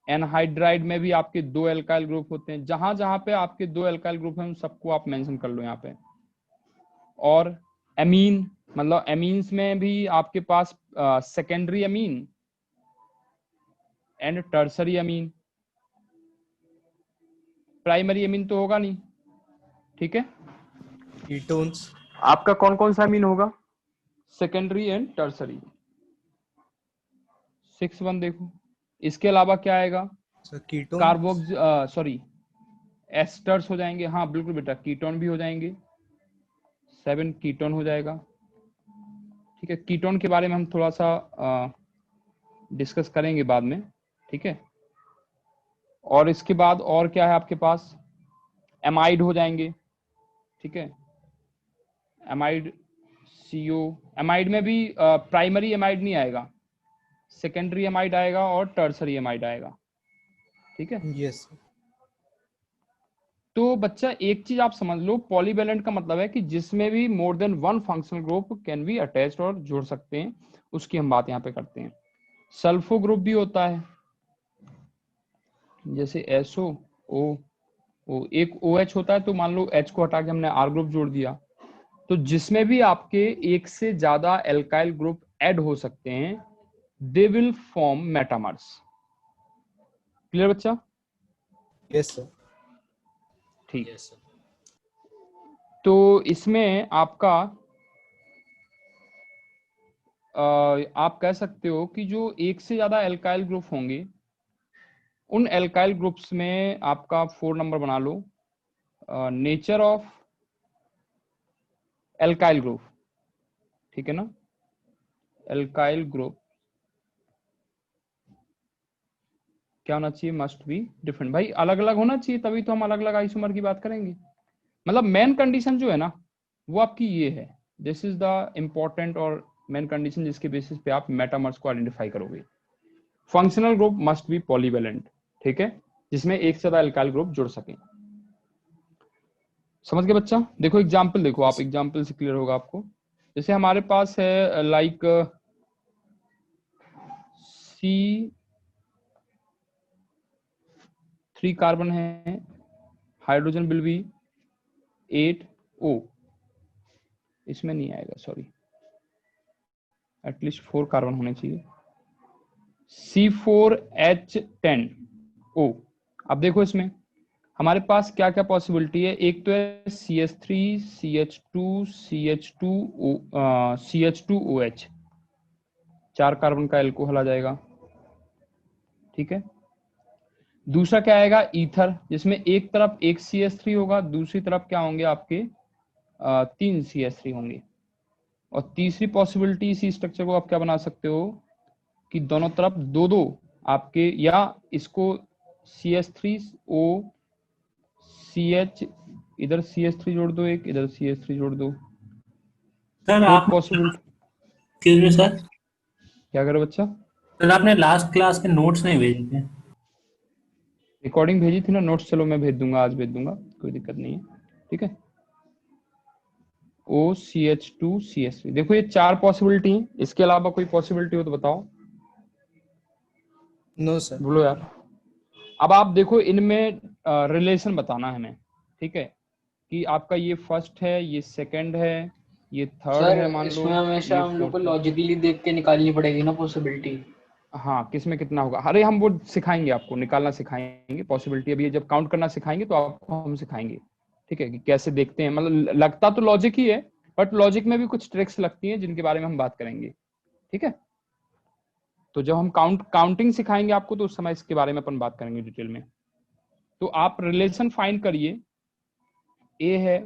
एनहाइड्राइड में भी आपके दो एल्काइल ग्रुप होते हैं। जहां जहां पे आपके दो एल्काइल ग्रुप हैं उन सबको आप मेंशन कर लो यहाँ पे। और एमीन, मतलब एमीन्स में भी आपके पास secondary amine and tertiary amine. Primary amine तो होगा नहीं, ठीक है। कीटोन्स। आपका कौन कौन सा अमीन होगा? Secondary and tertiary. 6 1 देखो। इसके अलावा क्या आएगा? Sir ketone. Carbox, sorry esters हो जाएंगे। हाँ बिल्कुल बेटा, कीटोन भी हो जाएंगे। 7 कीटोन हो जाएगा, ठीक है। कीटोन के बारे में हम थोड़ा सा डिस्कस करेंगे बाद में, ठीक है। और इसके बाद और क्या है आपके पास? एमाइड हो जाएंगे, ठीक है। एमाइड CO, एमाइड में भी प्राइमरी एमाइड नहीं आएगा, सेकेंडरी एमाइड आएगा और टर्सरी एमाइड आएगा, ठीक है। यस। तो बच्चा एक चीज आप समझ लो, पॉलीवैलेंट का मतलब है कि जिसमें भी मोर than one functional group can be attached और जोड़ सकते हैं, उसकी हम बात यहाँ पे करते हैं। सल्फो ग्रुप भी होता है, जैसे SO एक OH होता है, तो मान लो H को हटा के हमने R ग्रुप जोड़ दिया। तो जिसमें भी आपके एक से ज्यादा एल्काइल ग्रुप ऐड हो सकते हैं, they will form metamers. Clear बच्चा? Yes sir. ठीक। Yes sir. तो इसमें आपका आप कह सकते हो कि जो एक से ज्यादा एल्काइल ग्रुप होंगे, उन एल्काइल ग्रुप्स में आपका 4 नंबर बना लो, नेचर ऑफ एल्काइल ग्रुप, ठीक है ना। एल्काइल ग्रुप क्या होना चाहिए? Must be different. भाई अलग अलग होना चाहिए, तभी तो हम अलग अलग आइसोमर की बात करेंगे। मतलब मेन कंडीशन जो है ना वो आपकी ये है, दिस इज द इम्पोर्टेंट और मेन कंडीशन जिसके बेसिस पे आप मेटामर्स को आइडेंटिफाई करोगे। Functional group must be polyvalent, ठीक है, जिसमें एक से ज्यादा एल्काइल ग्रुप जुड़ सके। समझ गए बच्चा? देखो एग्जाम्पल देखो, आप एग्जाम्पल से क्लियर होगा आपको। जैसे हमारे पास है लाइक C3 कार्बन है, हाइड्रोजन विल बी 8O, इसमें नहीं आएगा, सॉरी, एटलीस्ट 4 कार्बन होने चाहिए। C4H10O। अब देखो इसमें हमारे पास क्या क्या पॉसिबिलिटी है। एक तो है CH3 CH2 CH2OH, 4 कार्बन का एल्कोहल आ जाएगा, ठीक है। दूसरा क्या आएगा, ईथर, जिसमें एक तरफ एक CH3 होगा, दूसरी तरफ क्या होंगे आपके 3 CH3 होंगे। और तीसरी पॉसिबिलिटी इसी स्ट्रक्चर को आप क्या बना सकते हो कि दोनों तरफ दो दो आपके, या इसको CH3O CH, इधर CH3 जोड़ दो, एक इधर CH3 जोड़ दो। सर फोर्थ आप पॉसिबिलिटी, एक्सक्यूज मी सर, क्या करो बच्चा, सर आपने लास्ट क्लास के नोट्स नहीं भेजे थे। रिकॉर्डिंग भेजी थी ना, नोट्स चलो मैं भेज दूंगा, आज भेज दूंगा, कोई दिक्कत नहीं है, ठीक है। OCH2 CH3, देखो ये 4 पॉसिबिलिटी है, इसके अलावा कोई पॉसिबिलिटी हो तो बताओ। No sir. बोलो यार। अब आप देखो इनमें रिलेशन बताना है हमें, ठीक है, कि आपका ये फर्स्ट है, ये सेकंड है, ये थर्ड सर है, मान लो इसमें हमेशा ये हम लोग को फोर्थ है। लॉजिकली देख के निकालनी पड़ेगी ना पॉसिबिलिटी। हाँ, किस में कितना होगा, अरे हम वो सिखाएंगे आपको, निकालना सिखाएंगे पॉसिबिलिटी, अभी जब काउंट करना सिखाएंगे तो आपको हम सिखाएंगे, ठीक है, कि कैसे देखते हैं, मतलब लगता तो लॉजिक ही है, बट लॉजिक में भी कुछ ट्रिक्स लगती हैं जिनके बारे में हम बात करेंगे, ठीक है। तो जब हम काउंटिंग सिखाएंगे आपको तो उस समय इसके बारे में अपन बात करेंगे डिटेल में। तो आप रिलेशन फाइंड करिए, ए है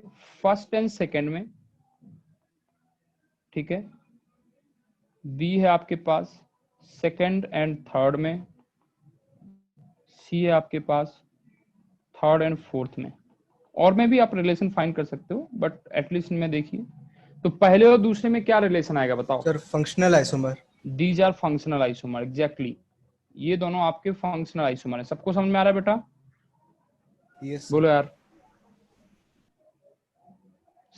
फर्स्ट एंड सेकंड में, ठीक है, बी है आपके पास सेकंड एंड थर्ड में, सी है आपके पास थर्ड एंड फोर्थ में, और में भी आप रिलेशन फाइंड कर सकते हो, बट एटलीस्ट इनमें देखिए। तो पहले और दूसरे में क्या रिलेशन आएगा बताओ। Sir functional isomer. These are functional isomer, exactly, ये दोनों आपके फंक्शनल आइसोमर है। सबको समझ में आ रहा है बेटा, यस बोलो यार,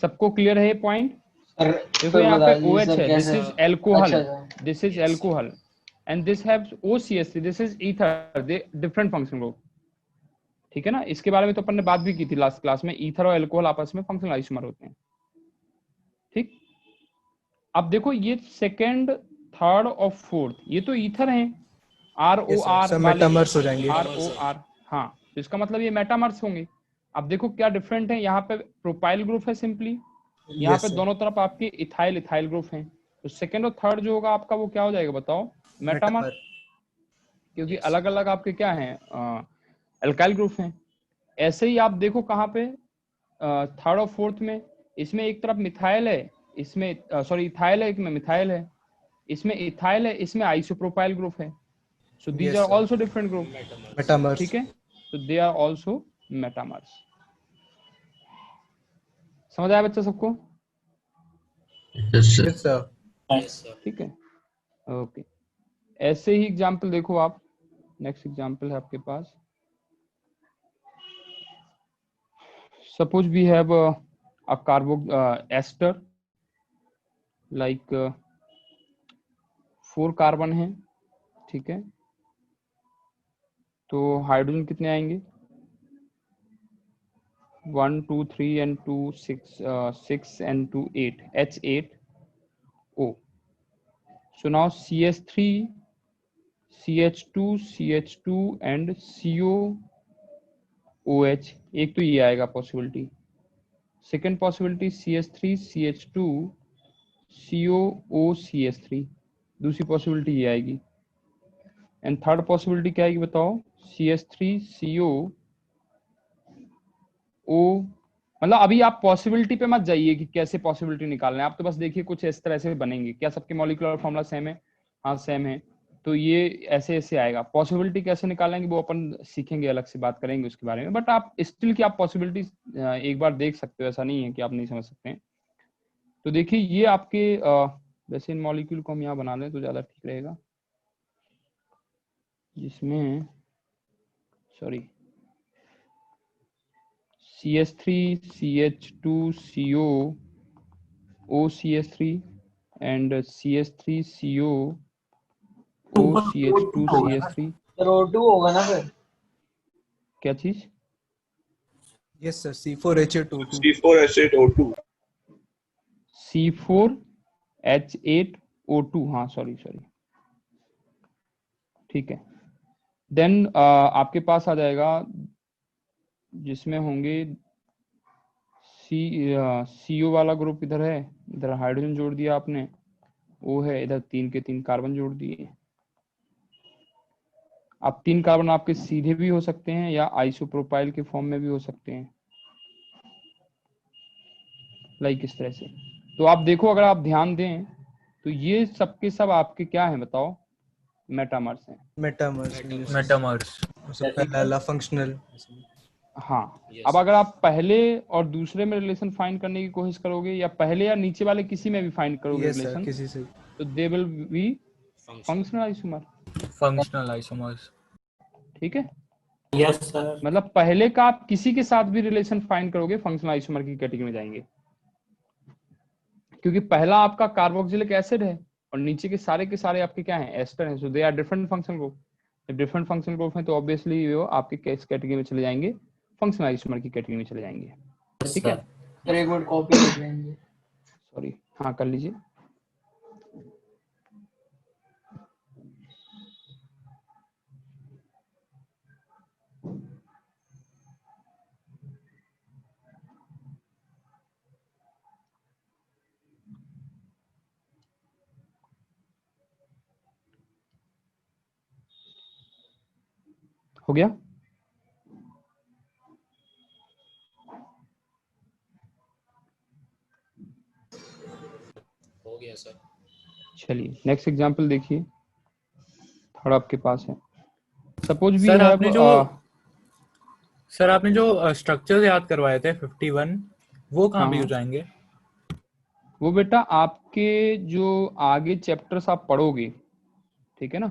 सबको क्लियर है ये पॉइंट। सर देखो फिर यहाँ बता पे दीजिए OH सर है, दिस कैसे। इज एल्कोहल, अच्छा this is Yes, alcohol, and this have OCH3, this is ether, they different function group, ठीक है ना। इसके बारे में तो अपन ने बात भी की थी लास्ट क्लास में, ईथर और एल्कोहल आपस में फंक्शनल आइसोमर होते हैं, ठीक। अब देखो ये सेकंड थर्ड और फोर्थ, ये तो ईथर हैं, ROR सब वाले, मेटामर्स हो जाएंगे। ROR, हाँ, तो इसका मतलब ये मेटामर्स होंगे। अब देखो क्या डिफरेंट है, यहाँ पे प्रोपाइल ग्रुप है सिंपली, यहाँ यस पे सर। दोनों तरफ आपके इथाइल इथाइल ग्रुप हैं, तो सेकंड और थर्ड जो होगा आपका वो क्या हो जाएगा बताओ, मेटामर, मेटामर। क्योंकि Yes. अलग अलग आपके क्या हैं, अल्काइल ग्रुप हैं। ऐसे ही आप देखो कहाँ पे थर्ड और फोर्थ में, इसमें एक तरफ मिथाइल है, इसमें सॉरी इथाइल है, एक में मिथाइल है, इसमें इथाइल है, इसमें आइसोप्रोपाइल ग्रुप है, so these yes are sir. Also different group, metamers. ठीक है, तो दे आर आल्सो मेटामर्स। समझ आया बच्चा सबको, यस सर। Yes, sir. ठीक है, ओके। ऐसे ही एग्जाम्पल देखो आप, नेक्स्ट एग्जाम्पल है आपके पास, suppose we have a carbo ester, like 4 carbon है, ठीक है, तो हाइड्रोजन कितने आएंगे, 1 2 3 and 2 6 6 and 2 8 H8O. So now CH3 CH2 CH2 and COOH, एक तो ये आएगा possibility, second possibility CH3 CH2 COOCH3, दूसरी पॉसिबिलिटी ये आएगी, एंड थर्ड पॉसिबिलिटी क्या आएगी बताओ, CH3 COO। मतलब अभी आप पॉसिबिलिटी पे मत जाइए कि कैसे पॉसिबिलिटी निकालना है, आप तो बस देखिए कुछ इस तरह से बनेंगे, क्या सबके मॉलिक्यूलर फॉर्मूला सेम है, हाँ सेम है, तो ये ऐसे ऐसे आएगा। पॉसिबिलिटी कैसे निकालेंगे वो अपन सीखेंगे, अलग से बात करेंगे उसके बारे में, बट आप स्टिल की आप पॉसिबिलिटी एक बार देख सकते हो, ऐसा नहीं है कि आप नहीं समझ सकते हैं। तो देखिए ये आपके वैसे इन मॉलिक्यूल को हम यहाँ बना लें तो ज्यादा ठीक रहेगा, जिसमें sorry CH3 CH2 CO OCH3 and CH3 CO OCH2 CH3, sir O2 होगा ना फिर। क्या चीज, yes sir. C4H8O2। C4H8O2. C4H8O2, हाँ सॉरी, ठीक है। देन आपके पास आ जाएगा जिसमें होंगे CO वाला ग्रुप इधर है, इधर हाइड्रोजन जोड़ दिया आपने, वो है इधर 3 के 3 कार्बन जोड़ दिए। अब 3 कार्बन आपके सीधे भी हो सकते हैं या आइसोप्रोपाइल के फॉर्म में भी हो सकते हैं, लाइक इस तरह से। तो आप देखो, अगर आप ध्यान दें तो ये सब के सब आपके क्या हैं बताओ, मेटामर्स हैं। मेटामर्स। मेटामर्स। सबसे पहला वाला फंक्शनल। हाँ। Yes. अब अगर आप पहले और दूसरे में रिलेशन फाइंड करने की कोशिश करोगे या पहले या नीचे वाले किसी में भी फाइंड करोगे यस सर, रिलेशन, किसी से। तो they will be Functional. Functional isomer. Functional isomers. ठीक है, यस सर। मतलब पहले का आप किसी के साथ भी रिलेशन फाइंड करोगे फंक्शनल आइसोमर की कैटेगरी में जाएंगे, क्योंकि पहला आपका कार्बोक्सिलिक एसिड है और नीचे के सारे आपके क्या हैं, एस्टर हैं, so they are different functional group. जब डिफरेंट फंक्शनल ग्रुप हैं तो ऑब्वियसली वो आपके किस कैटेगरी में चले जाएंगे, फंक्शनल आइसोमर की कैटेगरी में चले जाएंगे। ठीक है, सर एक मिनट कॉपी कर लेंगे। सॉरी, हाँ कर लीजिए। हो गया? हो गया सर। चलिए नेक्स्ट एग्जांपल देखिए, थर्ड आपके पास है। सपोज वी सर हैव आपने जो स्ट्रक्चर याद करवाए थे 51, वो कहाँ पे हाँ। हो जाएंगे? वो बेटा आपके जो आगे चैप्टर्स आप पढ़ोगे, ठीक है ना,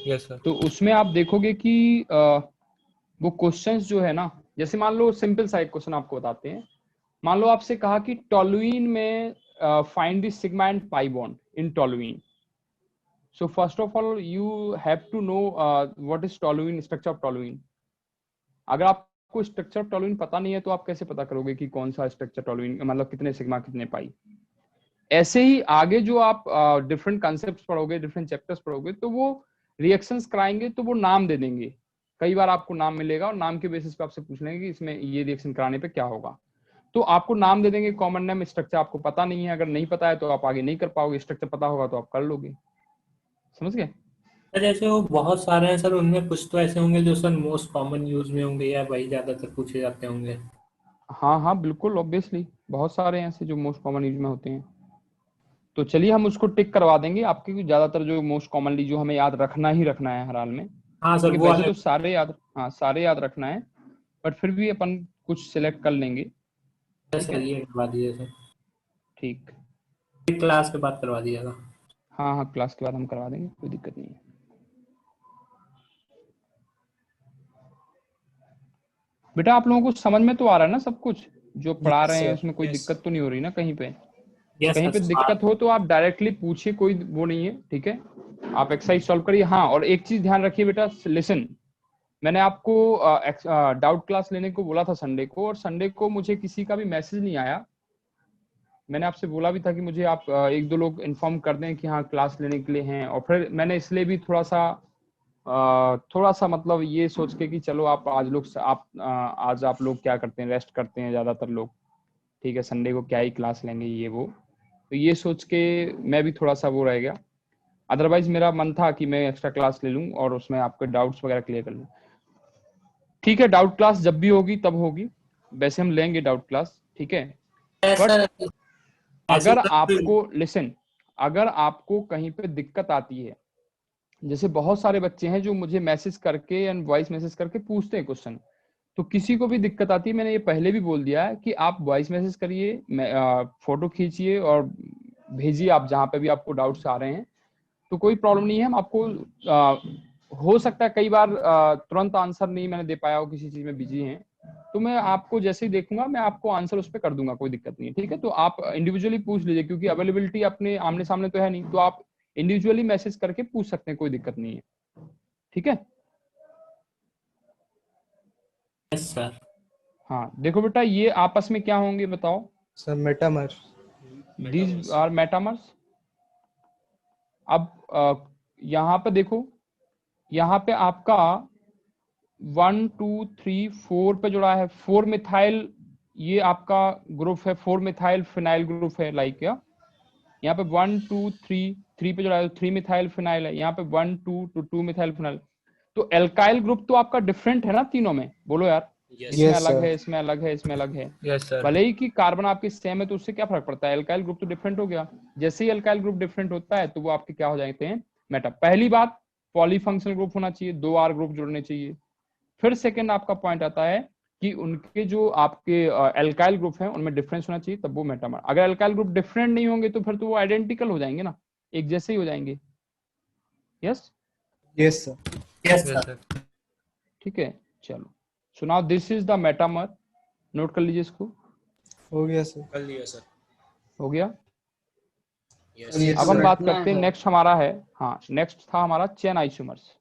यस सर। तो उसमें आप देखोगे कि वो क्वेश्चंस जो है ना, जैसे मान लो सिंपल सा एक क्वेश्चन आपको बताते हैं। मान लो आपसे कहा कि टोलुइन में find the sigma and pi bond in toluene. So first of all you have to know what is toluene, structure of toluene. अगर आपको स्ट्रक्चर ऑफ टोलुइन पता नहीं है तो आप कैसे पता करोगे कि कौन सा स्ट्रक्चर टोलुइन, मतलब कितने सिग्मा कितने पाई। ऐसे ही आगे जो आप डिफरेंट कॉन्सेप्ट्स पढ़ोगे, डिफरेंट चैप्टर्स पढ़ोगे, तो वो रिएक्शंस कराएंगे तो वो नाम दे देंगे। कई बार आपको नाम मिलेगा और नाम के बेसिस पे आपसे पूछ लेंगे कि इसमें ये रिएक्शन कराने पे क्या होगा, तो आपको नाम दे देंगे कॉमन नेम। स्ट्रक्चर आपको पता नहीं है, अगर नहीं पता है तो आप आगे नहीं कर पाओगे, स्ट्रक्चर पता होगा तो आप कर लोगे। समझ गए? सर जैसे वो बहुत सारे हैं सर, उनमें कुछ तो ऐसे होंगे जो सर मोस्ट कॉमन यूज में होंगे या वही ज्यादातर पूछे जाते होंगे। हाँ हाँ बिल्कुल, ऑब्वियसली बहुत सारे हैं ऐसे जो मोस्ट कॉमन यूज में होते हैं। तो चलिए हम उसको टिक करवा देंगे आपके, क्योंकि ज्यादातर जो मोस्ट कॉमनली जो हमें याद रखना ही रखना है हर हाल में, हाँ सर क्योंकि वो वैसे तो सारे याद, हाँ सारे याद रखना है, बट फिर भी अपन कुछ सिलेक्ट कर लेंगे। ठीक सर है, ये करवा दीजिए सर, ठीक। क्लास के बाद करवा दीजिएगा। हाँ हाँ क्लास के बाद हम करवा देंगे, कोई दिक्कत नहीं है। बेटा आप लोगों को समझ में तो आ रहा है ना सब कुछ जो पढ़ा यस रहे हैं, सर। उसमें कोई Yes. दिक्कत तो नहीं हो रही ना कहीं पे? यस कहीं पे सर। दिक्कत हो तो आप डायरेक्टली पूछिए, कोई वो नहीं है। ठीक है, आप एक्सरसाइज सॉल्व करिए। हाँ, और एक चीज ध्यान रखिए बेटा, लिसन, मैंने आपको डाउट क्लास लेने को बोला था संडे को, और संडे को मुझे किसी का भी मैसेज नहीं आया। मैंने आपसे बोला भी था कि मुझे आप एक दो लोग इन्फॉर्म कर दें कि हाँ क्लास लेने के लिए हैं, और फिर मैंने इसलिए भी थोड़ा सा मतलब ये सोच के कि चलो आप आज आप लोग क्या करते हैं, रेस्ट करते हैं ज्यादातर लोग, ठीक है, संडे को क्या ही क्लास लेंगे ये वो, तो ये सोच के मैं भी थोड़ा सा वो रह गया। अदरवाइज मेरा मन था कि मैं एक्स्ट्रा क्लास ले लूं और उसमें आपके डाउट्स वगैरह क्लियर कर लूं। ठीक है, डाउट क्लास जब भी होगी तब होगी, वैसे हम लेंगे डाउट क्लास, ठीक है। सर अगर आपको लिसन, अगर आपको कहीं पे दिक्कत आती है, जैसे बहुत सारे बच्चे हैं जो मुझे मैसेज करके एंड वॉइस मैसेज करके पूछते हैं क्वेश्चन, तो किसी को भी दिक्कत आती है, मैंने ये पहले भी बोल दिया है कि आप वॉइस मैसेज करिए, फोटो खींचिए और भेजिए आप जहाँ पे भी आपको डाउट्स आ रहे हैं, तो कोई प्रॉब्लम नहीं है। हम आपको हो सकता है कई बार तुरंत आंसर नहीं मैंने दे पाया हो, किसी चीज में बिजी हैं, तो मैं आपको जैसे ही देखूंगा मैं आपको आंसर उस पर कर दूंगा, कोई दिक्कत नहीं है। ठीक है, तो आप इंडिविजुअली पूछ लीजिए, क्योंकि अवेलेबिलिटी अपने आमने सामने तो है नहीं, तो आप इंडिविजुअली मैसेज करके पूछ सकते हैं, कोई दिक्कत नहीं है। ठीक है, यस सर। हाँ देखो बेटा, ये आपस में क्या होंगे बताओ? Sir metamer. These are metamers. अब यहाँ पे देखो, यहाँ पे आपका 1 2 3 4 पे जुड़ा है 4 मिथाइल, ये आपका ग्रुप है 4 मिथाइल फिनाइल ग्रुप है, लाइक या यहाँ पे 1 2 3 3 पे जोड़ा है 3 मिथाइल फिनाइल है, यहाँ पे 1 2 2 मिथाइल फिनाइल। तो एल्काइल ग्रुप तो आपका डिफरेंट है ना तीनों में, बोलो यार। Yes, इसमें Yes, अलग sir. है, इसमें अलग है, इसमें अलग है। Yes sir. भले ही कि कार्बन आपके सेम है तो उससे क्या फर्क पड़ता है, एल्काइल ग्रुप तो डिफरेंट हो गया। जैसे ही एल्काइल ग्रुप डिफरेंट होता है तो वो आपके क्या हो जाते हैं, मेटा। पहली बात, पॉलीफंक्शनल ग्रुप होना चाहिए, 2 R ग्रुप जुड़ने चाहिए। फिर सेकंड आपका पॉइंट आता है कि उनके जो आपके एल्काइल ग्रुप हैं उनमें डिफरेंस होना चाहिए, तब वो मेटामर। अगर एल्काइल ग्रुप डिफरेंट नहीं होंगे तो फिर तो वो आइडेंटिकल हो जाएंगे ना, एक जैसे ही हो जाएंगे। Yes Yes, sir. Yes yes sir. Sir. ठीक है, चलो। So now this is the metamer, note कर लीजिए इसको। हो गया सर। कर लिया सर। हो गया। Yes, ये yes, अब हम sir. बात रटना करते हैं, है। नेक्स्ट हमारा है, हाँ नेक्स्ट था हमारा चेन आइसोमर्स।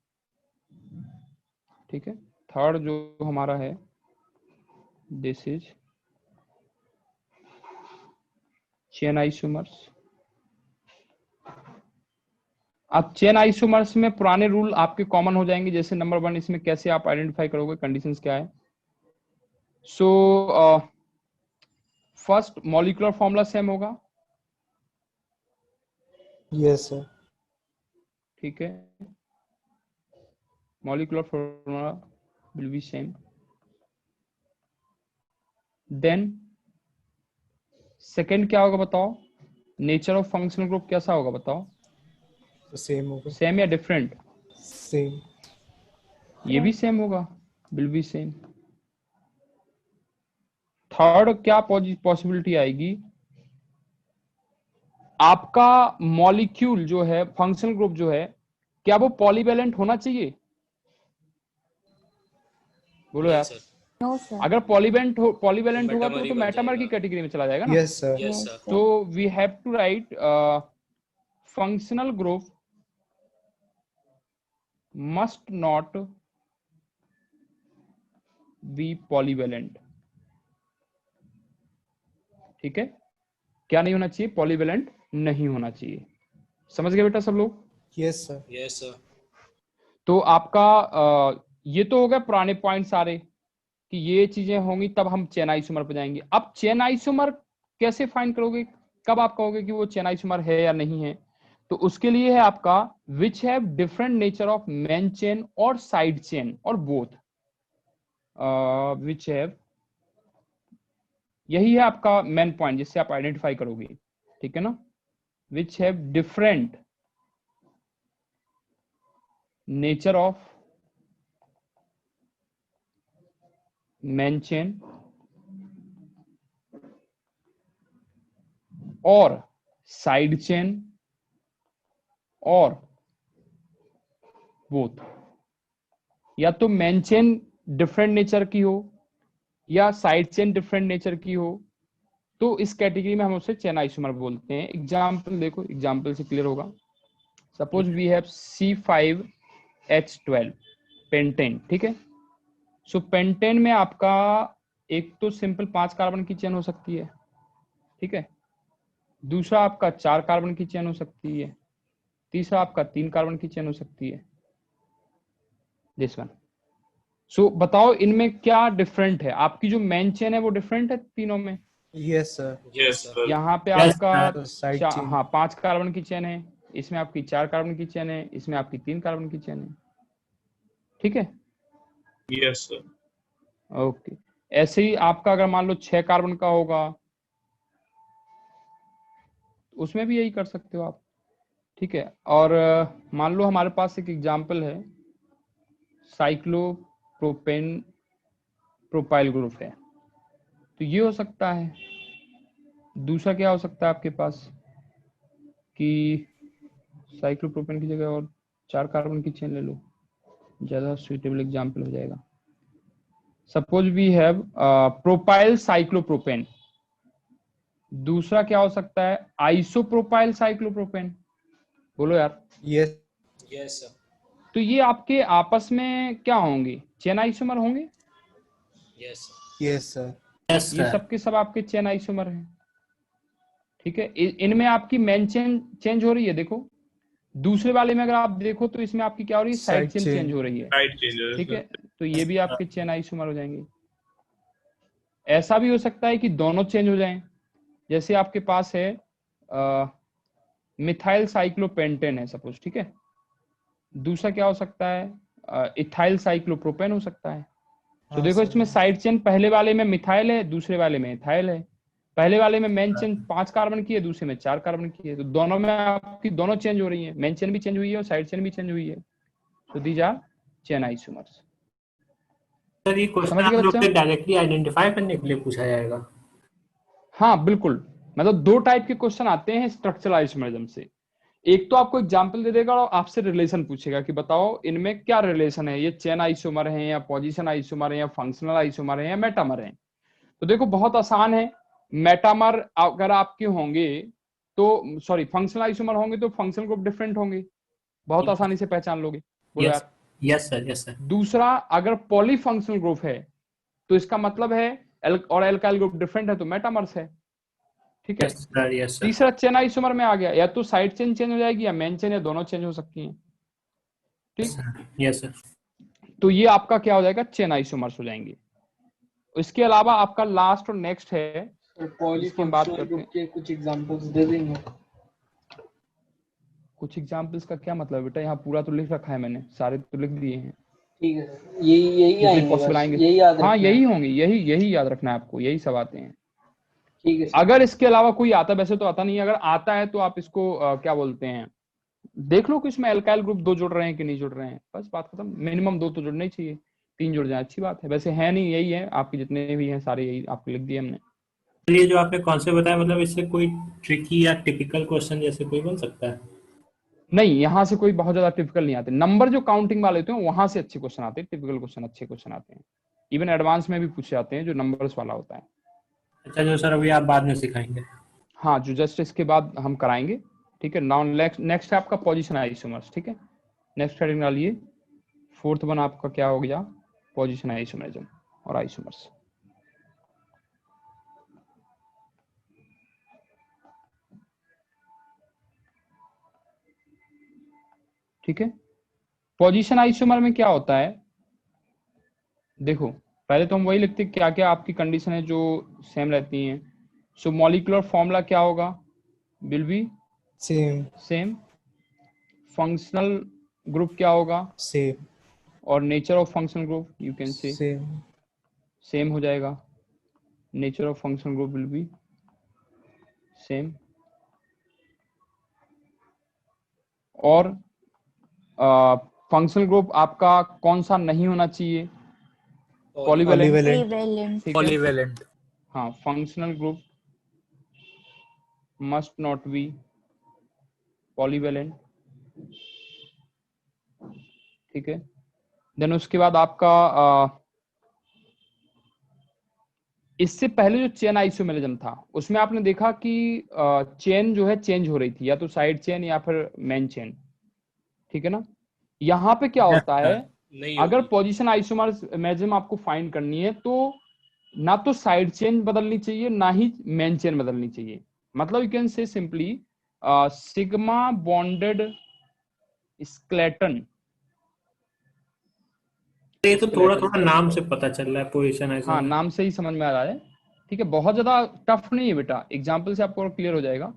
ठीक है, थर्ड जो हमारा है दिस इज चेन आइसोमर्स। अब चेन आइसोमर्स में पुराने रूल आपके कॉमन हो जाएंगे, जैसे नंबर 1 इसमें कैसे आप आइडेंटिफाई करोगे, कंडीशंस क्या है। So first molecular formula same होगा, Yes, sir. ठीक है, molecular formula will be same. Then second क्या होगा बताओ, नेचर ऑफ फंक्शनल ग्रुप कैसा होगा बताओ, तो सेम होगा। सेम या डिफरेंट? सेम। ये भी सेम होगा, विल बी सेम। थर्ड क्या पॉसिबिलिटी आएगी, आपका मॉलिक्यूल जो है, फंक्शनल ग्रुप जो है, क्या वो पॉलीवैलेंट होना चाहिए, बोलो नहीं यार। सर। No sir. अगर पॉलीवैलेंट होगा मेटामर ही तो बन मेटामर की जाएगा। कैटेगरी में चला जाएगा ना। Yes, sir. Yes, sir. तो we have to write functional group must not be polyvalent. ठीक है, क्या नहीं होना चाहिए, पॉलीवैलेंट नहीं होना चाहिए। समझ गए बेटा सब लोग? Yes, sir. Yes, sir. तो आपका ये तो हो गए पुराने पॉइंट सारे कि ये चीजें होंगी तब हम चेन आइसोमर पे जाएंगे। अब चेन आइसोमर कैसे फाइंड करोगे, कब आप कहोगे कि वो चेन आइसोमर है या नहीं है, तो उसके लिए है आपका विच have different nature of main chain और साइड चेन और बोथ, विच हैव, यही है आपका मेन पॉइंट जिससे आप आइडेंटिफाई करोगे, ठीक है ना। विच have different nature of main chain और साइड चेन और बोथ, या तो मेन चेन डिफरेंट नेचर की हो या साइड चेन डिफरेंट नेचर की हो, तो इस कैटेगरी में हम उसे चेन आइसोमर बोलते हैं। एग्जांपल देखो, एग्जांपल से क्लियर होगा। Suppose we have C5H12 pentane, ठीक है। सो पेंटेन में आपका एक तो सिंपल 5 कार्बन की चेन हो सकती है, ठीक है, दूसरा आपका 4 कार्बन की चेन हो सकती है, तीसरा आपका 3 कार्बन की चेन हो सकती है, दिस वन। सो बताओ इनमें क्या डिफरेंट है, आपकी जो मेन चेन है वो डिफरेंट है तीनों में। Yes, sir. Yes, sir. यहाँ पे Yes, आपका side chain. हाँ 5 कार्बन की चेन है, इसमें आपकी 4 कार्बन की चेन है, इसमें आपकी 3 कार्बन की चेन है, ठीक है। Yes, sir. ओके, ऐसे ही आपका अगर मान लो 6 कार्बन का होगा उसमें भी यही कर सकते हो आप, ठीक है। और मान लो हमारे पास एक एग्जांपल है, साइक्लोप्रोपेन प्रोपाइल ग्रुप है, तो ये हो सकता है। दूसरा क्या हो सकता है आपके पास कि साइक्लोप्रोपेन की जगह और 4 कार्बन की चेन ले लो, ज्यादा सुइटेबल एग्जांपल हो जाएगा। Suppose we have propyl cyclopropane. दूसरा क्या हो सकता है, आइसोप्रोपाइल साइक्लोप्रोपेन, बोलो यार। Yes. Yes, sir. तो ये आपके आपस में क्या होंगे, चेन आइसोमर होंगे। Yes, sir. Yes, sir. Yes ये सर। सब के सब आपके चेन आइसोमर हैं, ठीक है। इनमें आपकी मेन चेन चेंज हो रही है, देखो दूसरे वाले में अगर आप देखो तो इसमें आपकी क्या हो रही है, side Side chain chain. Change हो रही है, Side changes. ठीक है। तो ये भी आपके चेन आइसोमर हो जाएंगे। ऐसा भी हो सकता है कि दोनों चेंज हो जाएं, जैसे आपके पास है मिथाइल साइक्लोपेंटेन है सपोज, ठीक है। दूसरा क्या हो सकता है, इथाइल साइक्लोप्रोपेन हो सकता है। तो हाँ देखो सर। इसमें साइड चेन पहले वाले में मिथाइल है, दूसरे वाले में इथाइल है। पहले वाले में मेन चेन 5 कार्बन की है, दूसरे में 4 कार्बन की है। तो दोनों में आपकी दोनों चेंज हो रही है, मेन चेन भी चेंज हुई है और साइड चेन भी चेंज हुई है। तो these are chain isomers. Sir ये क्वेश्चन समझ आप गए लोग बच्चा? के डायरेक्टली आइडेंटिफाई करने के लिए पूछा जाएगा? हाँ बिल्कुल, मतलब 2 टाइप के क्वेश्चन आते हैं स्ट्रक्चरल आइसोमरिज्म से। एक तो आपको एग्जांपल दे देगा और आपसे रिलेशन पूछेगा कि बताओ इनमें क्या रिलेशन है, ये चेन आइसोमर है या पोजीशन आइसोमर है या फंक्शनल आइसोमर है या मेटामर है। तो देखो बहुत आसान है। मेटामर अगर आपके होंगे तो सॉरी फंक्शनल आइसोमर होंगे तो फंक्शनल ग्रुप डिफरेंट होंगे, बहुत आसानी से पहचान लोगे। बोलो यस यार। Yes sir, yes sir. दूसरा, अगर पॉलीफंक्शनल ग्रुप है तो इसका मतलब है और एल्काइल ग्रुप डिफरेंट है तो मेटामर्स है, ठीक है। Yes sir, yes sir. तीसरा चेन आइसोमर में आ गया, या तो साइड चेन चेंज हो जाएगी या मेन चेन, या दोनों चेंज हो सकती हैं, ठीक। Yes sir. तो ये आपका क्या हो जाएगा, चेन आइसोमर्स हो जाएंगे। इसके अलावा आपका लास्ट और नेक्स्ट है सर जिसकी हम बात पॉलीफंक्शनल करते ग्रुप हैं। के कुछ एग्जांपल्स दे देंगे? कुछ एग्जांपल्स का क्या मतलब बेटा, यहाँ पूरा तो लिख रखा है मैंने, सारे तो लिख दिए हैं ठीक है सर, यही जितने आएंगे, पॉसिबल बस आएंगे। यही याद हाँ रखना यही है। होंगे, यही याद रखना है आपको, यही सब आते हैं। ठीक है सर। अगर इसके अलावा कोई आता, वैसे तो आता नहीं है, अगर आता है तो आप इसको क्या बोलते हैं, देख लो कि इसमें एल्काइल ग्रुप 2 जुड़ रहे हैं कि नहीं जुड़ रहे हैं, बस बात खत्म। मिनिमम 2 तो जुड़ने ही चाहिए, 3 जुड़ जाए अच्छी बात है, वैसे है नहीं, यही है आपके जितने भी हैं सारे, यही आपको लिख दिए हमने। ये जो आपने कॉन्सेप्ट बताया, मतलब इससे कोई ट्रिकी या टिपिकल क्वेश्चन जैसे कोई बन सकता है? नहीं, यहाँ से कोई बहुत ज्यादा टिपिकल नहीं आते, नंबर जो काउंटिंग वाले होते हैं वहां से अच्छे क्वेश्चन आते हैं, टिपिकल क्वेश्चन अच्छे क्वेश्चन आते हैं। इवन एडवांस में भी पूछे जाते हैं जो नंबर्स वाला होता है। अच्छा, जो सर अभी आप बाद में सिखाएंगे। हाँ, जो जस्ट इसके बाद हम कराएंगे, ठीक है। नाउ नेक्स्ट है आपका पोजीशन आइसोमर्स, ठीक है। नेक्स्ट हेडिंग डालिए, 4th वन आपका क्या हो गया, पोजीशन आइसोमरिज्म और आइसोमर्स। ठीक है। पोजीशन आइसोमर में क्या होता है, देखो पहले तो हम वही लिखते हैं क्या क्या आपकी कंडीशन है जो सेम रहती हैं। सो मॉलिक्यूलर फॉर्मूला क्या होगा, will be same. Same. Functional group क्या होगा, सेम। और nature of functional group you can से सेम। सेम हो जाएगा। Nature of functional group will be same. और फंक्शनल ग्रुप आपका कौन सा नहीं होना चाहिए, पॉलीवेलेंट, पॉलीवेलेंट। ठीक है। पॉलीवेलेंट। हाँ, functional group must not B polyvalent, ठीक है। देन उसके बाद आपका इससे पहले जो चेन आइसोमेरिज्म था उसमें आपने देखा कि चेन जो है चेंज हो रही थी, या तो साइड चेन या फिर मेन चेन, ठीक है ना। यहाँ पे क्या होता है, नहीं अगर होगी। पोजीशन आइसोमेरिज्म आपको फाइंड करनी है तो ना तो साइड चेन बदलनी चाहिए ना ही मेन चेन बदलनी चाहिए। मतलब यू कैन से सिंपली सिग्मा बॉन्डेड स्केलेटन। ये तो थोड़ा थोड़ा नाम से पता चल रहा है पोजीशन हाँ, आइसोमर। नाम से ही समझ में आ रहा है, ठीक है। बहुत ज्यादा टफ नहीं है बेटा, एग्जाम्पल से आपको क्लियर हो जाएगा,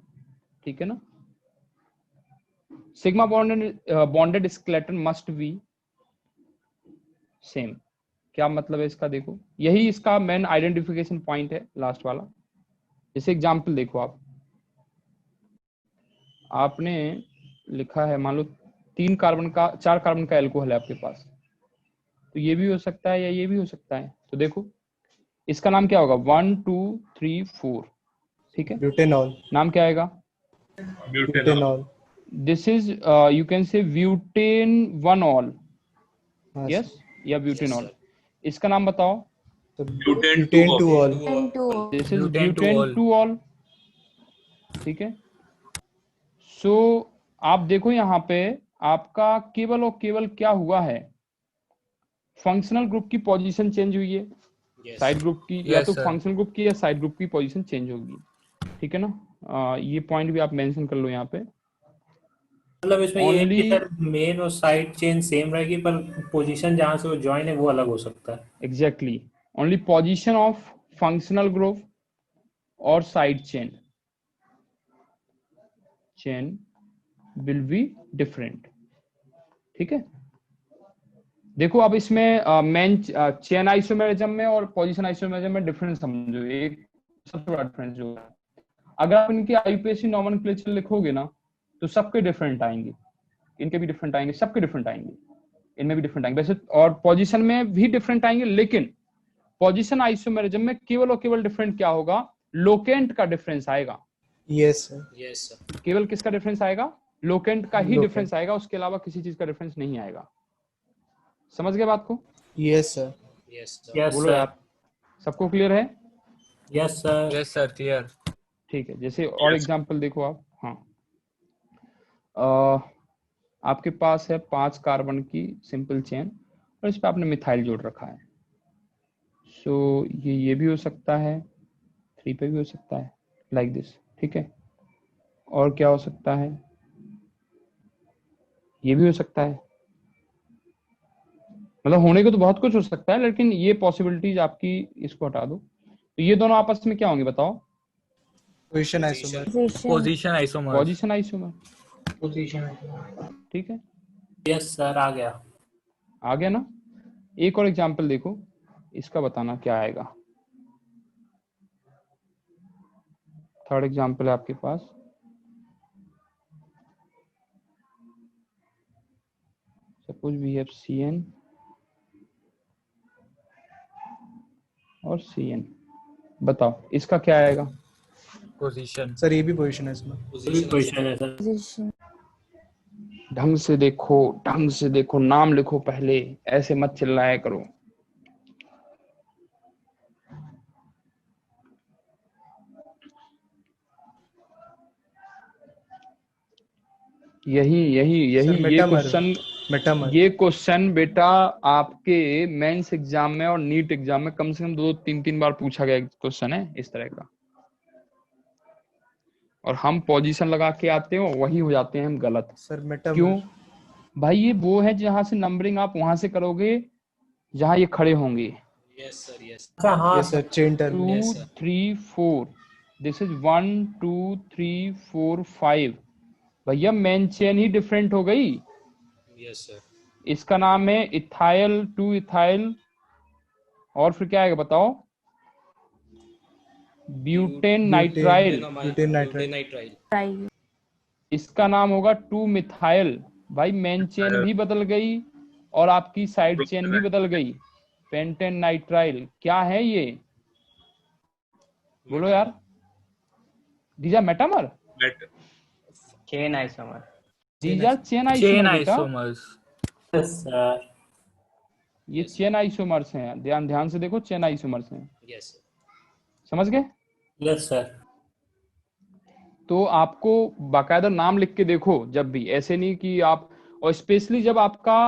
ठीक है ना। Sigma bonded skeleton must be same. क्या मतलब है इसका, देखो यही इसका मेन आइडेंटिफिकेशन पॉइंट है, लास्ट वाला। जैसे एग्जाम्पल देखो, आपने लिखा है, मान लो 4 कार्बन का एल्कोहल है आपके पास, तो ये भी हो सकता है या ये भी हो सकता है। तो देखो इसका नाम क्या होगा, 1 2 3 4, ठीक है। ब्यूटेनॉल। नाम क्या आएगा, butanol. This is you can say butane 1 ol, हाँ यस, या यस ब्यूटेनॉल। सर। इसका नाम बताओ, तो Butane butane 2 two ol. This is Butane to butane all. 2 ol, ठीक है। सो आप देखो यहाँ पे आपका केवल और केवल क्या हुआ है, फंक्शनल ग्रुप की पोजीशन चेंज हुई है, यस साइड ग्रुप की, या Yes, तो sir. फंक्शनल ग्रुप की या साइड ग्रुप की पोजीशन चेंज होगी, ठीक है ना। ये पॉइंट भी आप मेंशन कर लो यहाँ पे। मतलब इसमें ये है कि ओनली सर मेन और साइड चेन सेम रहेगी, पर पोजीशन जहाँ से वो ज्वाइन है वो अलग हो सकता है। Exactly, only position of functional group और side chain chain will be different. ठीक है, देखो अब इसमें मेन चेन आइसोमेरिज्म में और पोजीशन आइसोमेरिज्म में डिफरेंस समझो। एक सबसे बड़ा डिफरेंस जो है, अगर आप इनके आईयूपीएसी नॉमेनक्लेचर लिखोगे ना तो सबके डिफरेंट आएंगे, इनके भी डिफरेंट आएंगे, सबके डिफरेंट आएंगे, इनमें भी डिफरेंट आएंगे वैसे, और पोजीशन में भी डिफरेंट आएंगे। लेकिन पोजीशन आइसोमेरिज्म में केवल और केवल डिफरेंट क्या होगा, लोकेंट का डिफरेंस आएगा। Yes sir. Yes, sir. केवल किसका डिफरेंस आएगा, लोकेंट का ही Locant. डिफरेंस आएगा, उसके अलावा किसी चीज का डिफरेंस नहीं आएगा। समझ गए बात को? Yes sir. Yes, sir. Yes बोलो सर। यार, सबको क्लियर है? Yes sir. Yes sir, clear. ठीक है, जैसे और Yes. एग्जांपल देखो आप। हाँ, आपके पास है 5 कार्बन की सिंपल चेन और इस पे आपने मिथाइल जोड़ रखा है। सो ये भी हो सकता है, 3 पे भी हो सकता है, लाइक दिस। ठीक है, और क्या हो सकता है, ये भी हो सकता है। मतलब होने को तो बहुत कुछ हो सकता है, लेकिन ये पॉसिबिलिटीज आपकी, इसको हटा दो। तो ये दोनों आपस में क्या होंगे बताओ? Position isomer. Position isomer. Position isomer. Position ठीक है, यस सर, आ गया। आ गया ना? एक और एग्जांपल देखो, इसका बताना क्या आएगा। थर्ड एग्जांपल है आपके पास, सपोज वी हैव CN और CN, बताओ इसका क्या आएगा? पोजीशन। सर ये भी पोजीशन है इसमें। पोजीशन है सर। ढंग से देखो, ढंग से देखो, नाम लिखो पहले, ऐसे मत चिल्लाया करो। यही यही यही सर, ये मेटामर। Question, metamer. ये क्वेश्चन बेटा आपके मेंस एग्जाम में और नीट एग्जाम में कम से कम 2-3 बार पूछा गया क्वेश्चन है इस तरह का, और हम पोजीशन लगा के आते हो, वही हो जाते हैं हम गलत। Sir metamer. क्यों भाई? ये वो है जहां से नंबरिंग आप वहां से करोगे जहां ये खड़े होंगे। Yes, sir. Yes. अच्छा हाँ yes sir, chain terminal. 2 3 4, this is 1 2 3 4 5। भैया मेन चेन ही डिफरेंट हो गई। Yes, sir. इसका नाम है इथाइल 2 इथाइल, और फिर क्या आएगा बताओ? Butane nitrile. Butane nitrile. Nitrile. इसका नाम होगा 2 मिथाइल। भाई मेन चेन भी बदल गई और आपकी साइड चेन भी बदल गई। पेंटेन नाइट्राइल क्या है ये? बोलो यार। These are metamer, chain isomer. These are chain chain isomer बेटा। आइसोमर्स। Yes sir. ये चेन आइसोमर्स हैं, ध्यान से देखो, चेन आइसोमर्स हैं। Yes, sir. समझ गए? Yes sir. तो आपको बाकायदा नाम लिख के देखो जब भी, ऐसे नहीं कि आप, और स्पेशली जब आपका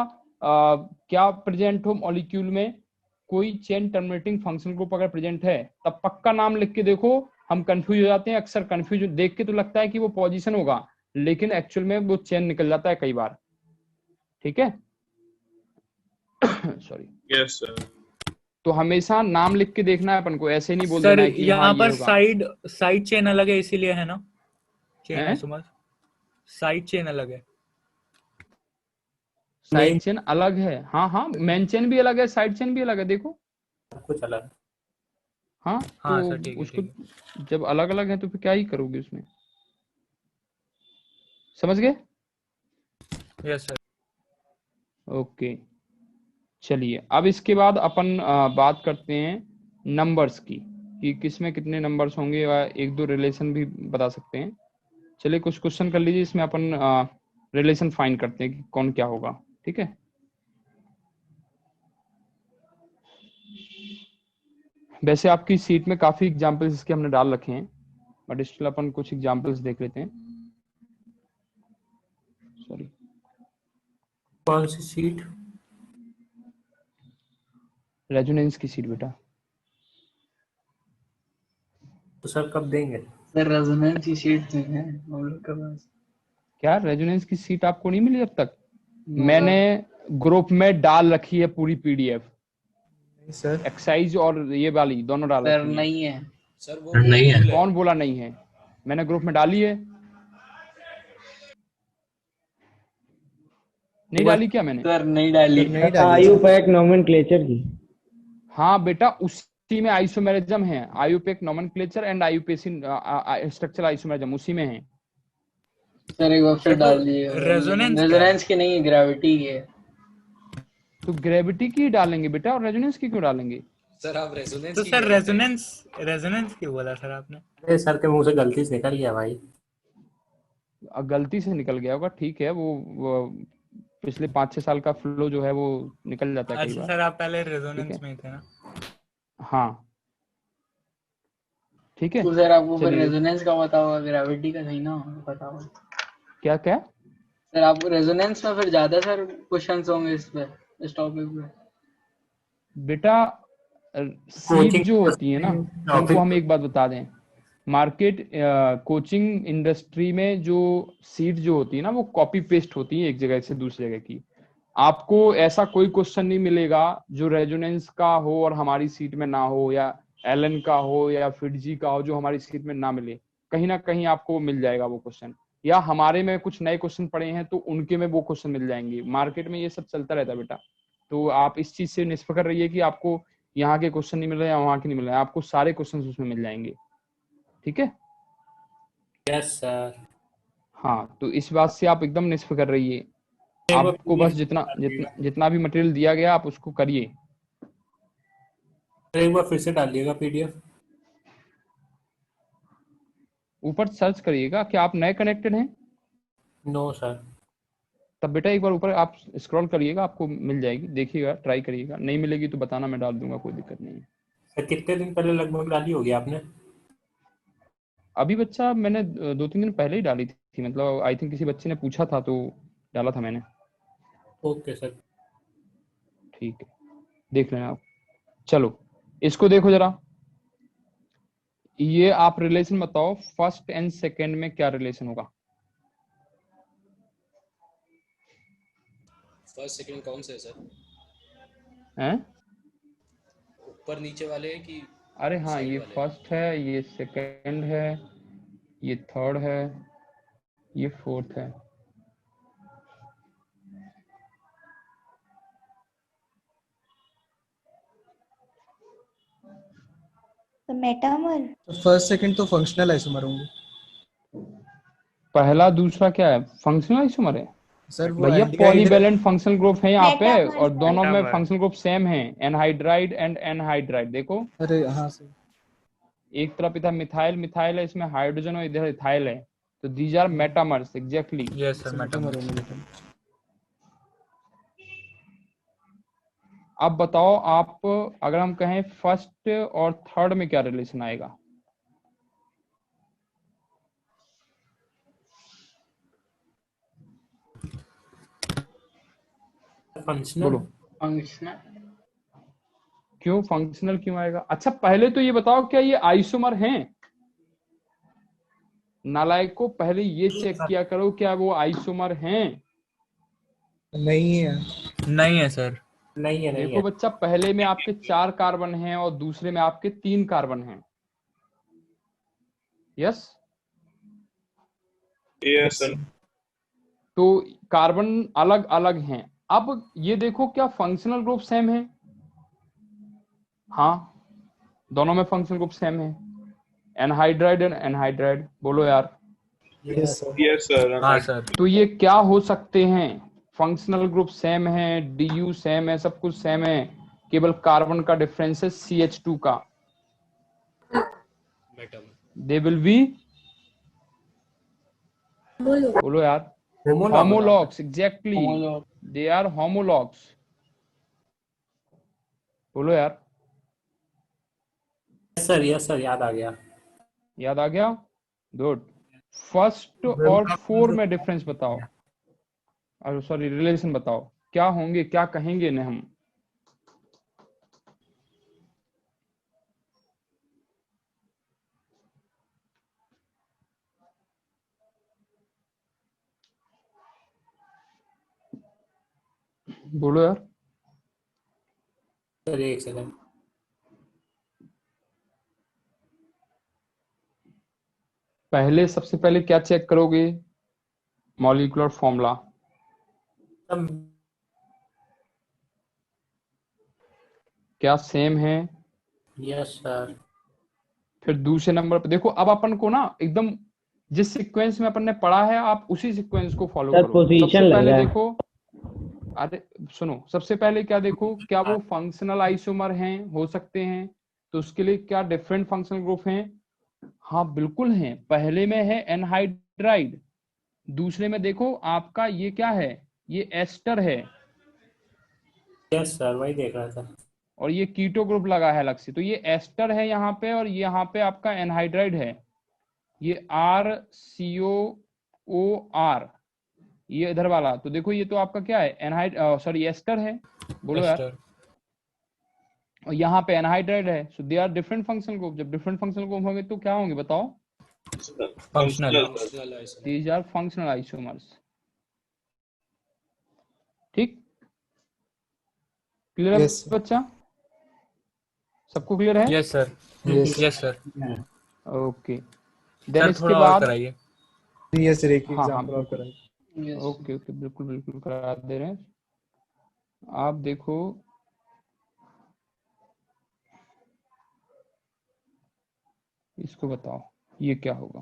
क्या प्रेजेंट हो मॉलिक्यूल में, कोई चेन टर्मिनेटिंग फंक्शन ग्रुप अगर प्रेजेंट है, तब पक्का नाम लिख के देखो। हम कंफ्यूज हो जाते हैं अक्सर, कंफ्यूज देख के तो लगता है कि वो पोजीशन होगा, लेकिन एक्चुअल में वो चेन निकल जाता है कई बार। ठीक है सॉरी। Yes, sir. तो हमेशा नाम लिख के देखना है अपन को, ऐसे नहीं बोल सर देना है कि यहाँ हाँ, ये पर होगा। साइड चेन अलग है इसीलिए है ना, चेन हैं? आइसोमर साइड चेन अलग है। साइड चेन अलग है, हाँ हाँ, मेन चेन भी अलग है, साइड चेन भी अलग है, देखो। कुछ अलग। हाँ हाँ तो सर, ठीक है, उसको ठीक है। जब अलग अलग है तो फिर क्या ही करोगे उसमें? समझ गए? Yes sir. ओके, चलिए अब इसके बाद अपन बात करते हैं नंबर्स की, कि किसमें कितने नंबर्स होंगे, या 1-2 रिलेशन भी बता सकते हैं। चलिए कुछ क्वेश्चन कर लीजिए, इसमें अपन रिलेशन फाइंड करते हैं कि कौन क्या होगा। ठीक है, वैसे आपकी सीट में काफी एग्जांपल्स इसके हमने डाल रखे हैं, बट स्टिल अपन कुछ एग्जांपल्स देख लेते हैं। सॉरी, कौन सी सीट? रेजोनेंस की सीट बेटा। तो सर कब देंगे? सर रेजोनेंस की शीट में है हम लोग के पास। क्या रेजोनेंस की सीट आपको नहीं मिली अब तक? मैंने ग्रुप में डाल रखी है पूरी PDF, नहीं सर। एक्सरसाइज और ये वाली दोनों डाल सर रखी है। नहीं है। Sir, वो नहीं है। module कौन बोला नहीं है? मैंने ग्रुप में डाली है। नहीं डाली क्या मैंने? सर नहीं डाली। सर नहीं डाली आयु सर। पैक नोमेनक्लेचर की। हाँ बेटा, उसी में आइसोमेरिज्म है, आयुपेक नोमेनक्लेचर एंड आयुपेसिन स्ट्रक्चरल आइसोमेरिज्म उसी में है। सर एक बार फिर सर, तो डाल दिए। रेजोनेंस क्या है? रेजोनेंस की नहीं, ग्रेविटी की है। तो ग्रेविटी की डालेंगे बेटा, और रेजोनेंस की क्यों डालेंगे? सर आप रेजोनेंस तो की सर कह रहे थे। रेजोनेंस क्यों बोला सर आपने? अरे सर के मुंह से गलती से निकल गया भाई। गलती से निकल गया होगा, ठीक है, वो पिछले 5-6 साल का फ्लो जो है वो निकल जाता है कई अच्छा बार। सर, आप पहले ठीक रेजोनेंस है, में ही थे ना? हाँ ठीक है। तो सर आपको फिर चलिए, रेजोनेंस का पता होगा, ग्रेविटी का नहीं ना पता होगा। क्या क्या? सर आपको रेजोनेंस में फिर ज्यादा सर क्वेश्चंस होंगे इस पे, इस टॉपिक पे। बेटा सीट कोचिंग जो होती है ना, तुमको टॉपिक हम एक बात बता दें, मार्केट कोचिंग इंडस्ट्री में जो सीट जो होती है ना, वो कॉपी पेस्ट होती है एक जगह से दूसरी जगह की। आपको ऐसा कोई क्वेश्चन नहीं मिलेगा जो रेजोनेंस का हो और हमारी सीट में ना हो, या एलन का हो या फिटजी का हो जो हमारी सीट में ना मिले। कहीं ना कहीं आपको मिल जाएगा वो क्वेश्चन, या हमारे में कुछ नए क्वेश्चन पड़े हैं तो उनके में वो क्वेश्चन मिल जाएंगे। मार्केट में ये सब चलता रहता है बेटा। तो आप इस चीज से निष्फिक्र रहिए कि आपको यहाँ के क्वेश्चन नहीं मिल रहे हैं या वहाँ के नहीं मिल रहे हैं, आपको सारे क्वेश्चन उसमें मिल जाएंगे। ठीक है? Yes sir. हाँ, तो इस बात से आप एकदम निष्फिक्र रहिए। आपको बस जितना जितना जितना भी मटेरियल दिया गया आप उसको करिए। एक बार फिर से डालिएगा पीडीएफ। ऊपर सर्च करिएगा। क्या आप नए कनेक्टेड हैं? No sir. तब बेटा एक बार ऊपर आप स्क्रॉल करिएगा, आपको मिल जाएगी, देखिएगा, ट्राई करिएगा। नहीं मिलेगी तो बताना, मैं डाल दूंगा, कोई दिक्कत नहीं है। सर कितने दिन पहले लगभग डाली होगी आपने? अभी बच्चा मैंने 2-3 दिन पहले ही डाली थी, मतलब आई थिंक किसी बच्चे ने पूछा था तो डाला था मैंने। Okay sir. ठीक है, देख लेना आप। चलो इसको देखो जरा। ये आप रिलेशन बताओ, फर्स्ट एंड सेकंड में क्या रिलेशन होगा? फर्स्ट सेकंड कौन से है सर? हैं? ऊपर नीचे वाले हैं कि अरे हाँ, साइड ये वाले? फर्स्ट है, ये सेकंड है, ये थर्ड है, ये फोर्थ है। तो मेटामर। तो फर्स्ट सेकंड तो फंक्शनल आइसोमर होंगे पहला दूसरा क्या है? फंक्शनल आइसोमर है सर। वो भैया, एल्डिहाइड पॉलीवैलेंट फंक्शनल ग्रुप है यहाँ पे, मेटामर और दोनों में मेटामर। फंक्शनल ग्रुप सेम है, एनहाइड्राइड एंड एनहाइड्राइड। देखो, अरे हाँ सर। एक तरफ इधर मिथाइल मिथाइल है, इसमें हाइड्रोजन और इधर इथाइल है, तो these are metamers exactly. Yes sir, metamer metamer. होंगे बेटा। अब बताओ आप, अगर हम कहें फर्स्ट और थर्ड में क्या रिलेशन आएगा? फंक्शनल। बोलो, फंक्शनल। क्यों फंक्शनल क्यों आएगा? अच्छा पहले तो ये बताओ, क्या ये आइसोमर हैं? नालायक को पहले ये चेक किया करो, क्या वो आइसोमर हैं? नहीं है। नहीं है सर। नहीं है नहीं देखो है। बच्चा, पहले में आपके 4 कार्बन हैं और दूसरे में आपके 3 कार्बन हैं। यस? Yes, sir. तो कार्बन अलग अलग हैं। अब ये देखो, क्या फंक्शनल ग्रुप सेम है? हाँ, दोनों में फंक्शनल ग्रुप सेम है, एनहाइड्राइड एंड एनहाइड्राइड। बोलो यार। Yes sir. Yes, sir. हाँ सर। तो ये क्या हो सकते हैं? फंक्शनल ग्रुप सेम है, डीयू सेम है, सब कुछ सेम है, केवल कार्बन का डिफरेंस है CH2 का। मेटामर। दे विल बी, बोलो यार, homolog. Homologs. Exactly, homolog. They are homologs. बोलो यार। यस सर याद आ गया। याद आ गया? गुड। फर्स्ट और 4 में डिफरेंस बताओ, और सॉरी रिलेशन बताओ, क्या होंगे, क्या कहेंगे इन्हें हम? बोलो यार। सर एक सेकंड। पहले सबसे पहले क्या चेक करोगे? Molecular formula. क्या सेम है? Yes sir. फिर दूसरे नंबर पे देखो, अब अपन को ना एकदम जिस सीक्वेंस में अपन ने पढ़ा है आप उसी सीक्वेंस को फॉलो सर करो। पोजीशन सबसे लग पहले रहा है। देखो, अरे सुनो, सबसे पहले क्या देखो, क्या वो फंक्शनल आइसोमर हैं, हो सकते हैं, तो उसके लिए क्या डिफरेंट फंक्शनल ग्रुप हैं? हाँ बिल्कुल हैं। पहले में है एनहाइड्राइड, दूसरे में देखो आपका ये क्या है, ये एस्टर है, यस सर वही देख रहा था। और ये कीटो ग्रुप लगा है अलग से, तो ये एस्टर है यहाँ पे, और यहाँ पे आपका एनहाइड्राइड है, ये RCOOR, ये इधर वाला। तो देखो ये तो आपका क्या है, एनहाइड सॉरी एस्टर है, बोलो यार। एस्टर। और यहाँ पे एनहाइड्राइड है, so they are different functional group. जब डिफरेंट फंक्शनल ग्रुप होंगे तो क्या होंगे बताओ? Functional. Functional isomer. These are functional isomers. ठीक, क्लियर है Yes, sir. बच्चा? सबको क्लियर है? Yes sir. Yes. Yes sir. Okay, then sir इसके थोड़ा और बाद कराइए। Yes, sir, एक हाँ, हाँ, एग्जांपल और बिल्कुल। कराइए। यस ओके ओके, बिल्कुल बिल्कुल करा दे रहे हैं। आप देखो, इसको बताओ ये क्या होगा,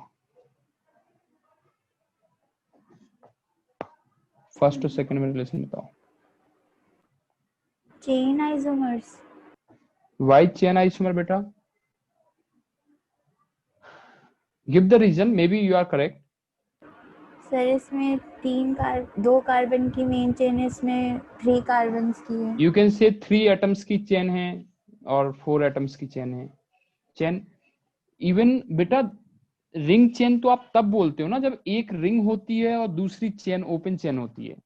फर्स्ट और सेकंड में रिलेशन बताओ। Chain isomers. Why chain isomer बेटा? Give the reason, maybe you are correct. Sir इसमें 2 कार्बन की मेन चेन है, इसमें 3 कार्बन की है। यू कैन से 3 एटम्स की चेन है और 4 एटम्स की चेन है। चेन इवन बेटा, रिंग चेन तो आप तब बोलते हो ना जब एक रिंग होती है और दूसरी चेन ओपन चेन होती है।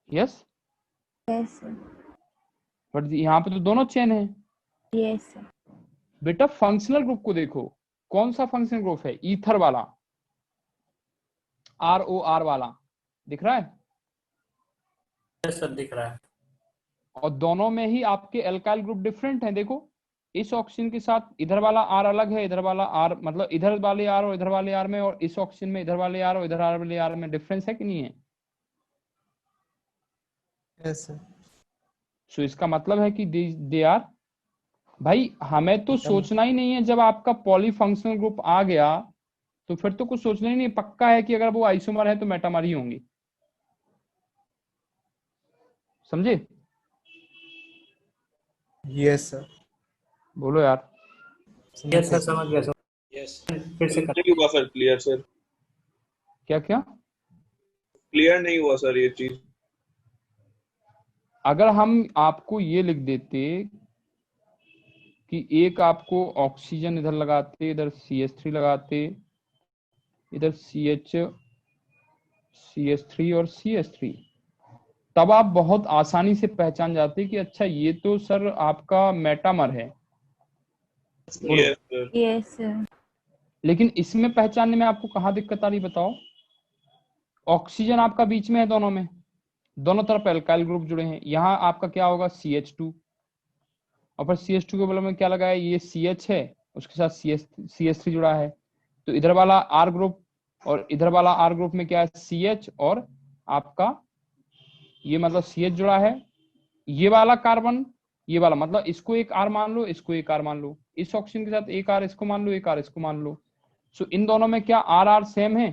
Yes yes sir. बट यहाँ पे तो दोनों चेन है। Yes sir. बेटा फंक्शनल ग्रुप को देखो, कौन सा फंक्शनल ग्रुप है? ईथर वाला, ROR वाला, दिख रहा है? यस सर दिख रहा है। और दोनों में ही आपके एल्काइल ग्रुप डिफरेंट हैं। देखो इस ऑक्सीजन के साथ इधर वाला R अलग है, इधर वाला R, मतलब इधर वाले R और इधर वाले R में, और इस ऑक्सीजन में इधर वाले R और इधर वाले R में डिफरेंस है कि नहीं है? Yes, sir. सो इसका मतलब है कि दे आर, भाई हमें तो सोचना ही नहीं है, जब आपका पॉलीफंक्शनल ग्रुप आ गया तो फिर तो कुछ सोचना ही नहीं, पक्का है कि अगर वो आइसोमर है तो मेटामर ही होंगे। समझे? Yes, sir. बोलो यार। यस सर समझ गया सर। यस फिर से नहीं हुआ सर क्लियर सर, क्या क्या? क्लियर नहीं हुआ सर ये चीज। अगर हम आपको ये लिख देते कि एक आपको ऑक्सीजन इधर लगाते, इधर CH3 लगाते, इधर CH3 और CH3, तब आप बहुत आसानी से पहचान जाते कि अच्छा ये तो सर आपका मेटामर है। बोलो। Yes sir. Yes sir. लेकिन इसमें पहचानने में आपको कहाँ दिक्कत आ रही बताओ? ऑक्सीजन आपका बीच में है, दोनों में, दोनों तरफ एल्काइल ग्रुप जुड़े हैं। यहाँ आपका क्या होगा? CH2, और फिर CH2 के बगल में क्या लगा है? ये CH है, उसके साथ CH3 जुड़ा है। तो इधर वाला R ग्रुप और इधर वाला R ग्रुप में क्या है? CH और आपका ये मतलब CH जुड़ा है। ये वाला कार्बन, ये वाला, मतलब इसको एक R मान लो, इसको एक R मान लो, इस ऑक्सीजन के साथ एक R इसको मान लो, एक R इसको मान लो। सो इन दोनों में क्या R सेम है?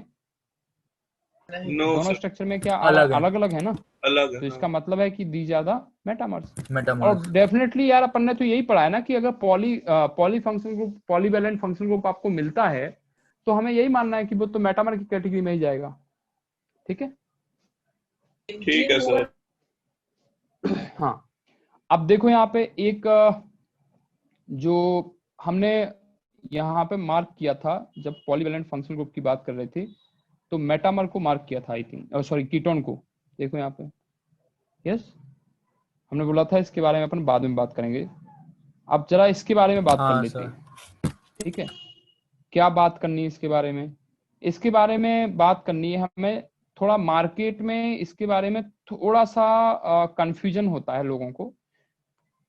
नो दोनों सर, स्ट्रक्चर में क्या अलग है। अलग अलग है ना? अलग तो है। इसका मतलब है कि दी ज्यादा मेटामर्स। और मेटामर्स। डेफिनेटली यार अपन ने तो यही पढ़ा है ना कि अगर poly functional group, polyvalent functional group आपको मिलता है तो हमें यही मानना है कि वो तो मेटामर की कैटेगरी में ही जाएगा। ठीक है? ठीक है सर। हाँ, अब देखो यहाँ पे एक जो हमने यहाँ पे मार्क किया था जब पॉलीवैलेंट फंक्शनल ग्रुप की बात कर रहे थे, तो मेटामर को मार्क किया था आई थिंक, सॉरी कीटोन को। देखो यहाँ पे, यस, हमने बोला था इसके बारे में अपन बाद में बात करेंगे। अब जरा इसके बारे में बात कर हाँ लेते सर। हैं। ठीक है, क्या बात करनी है इसके बारे में? इसके बारे में बात करनी है हमें, थोड़ा मार्केट में इसके बारे में थोड़ा सा कंफ्यूजन होता है लोगों को।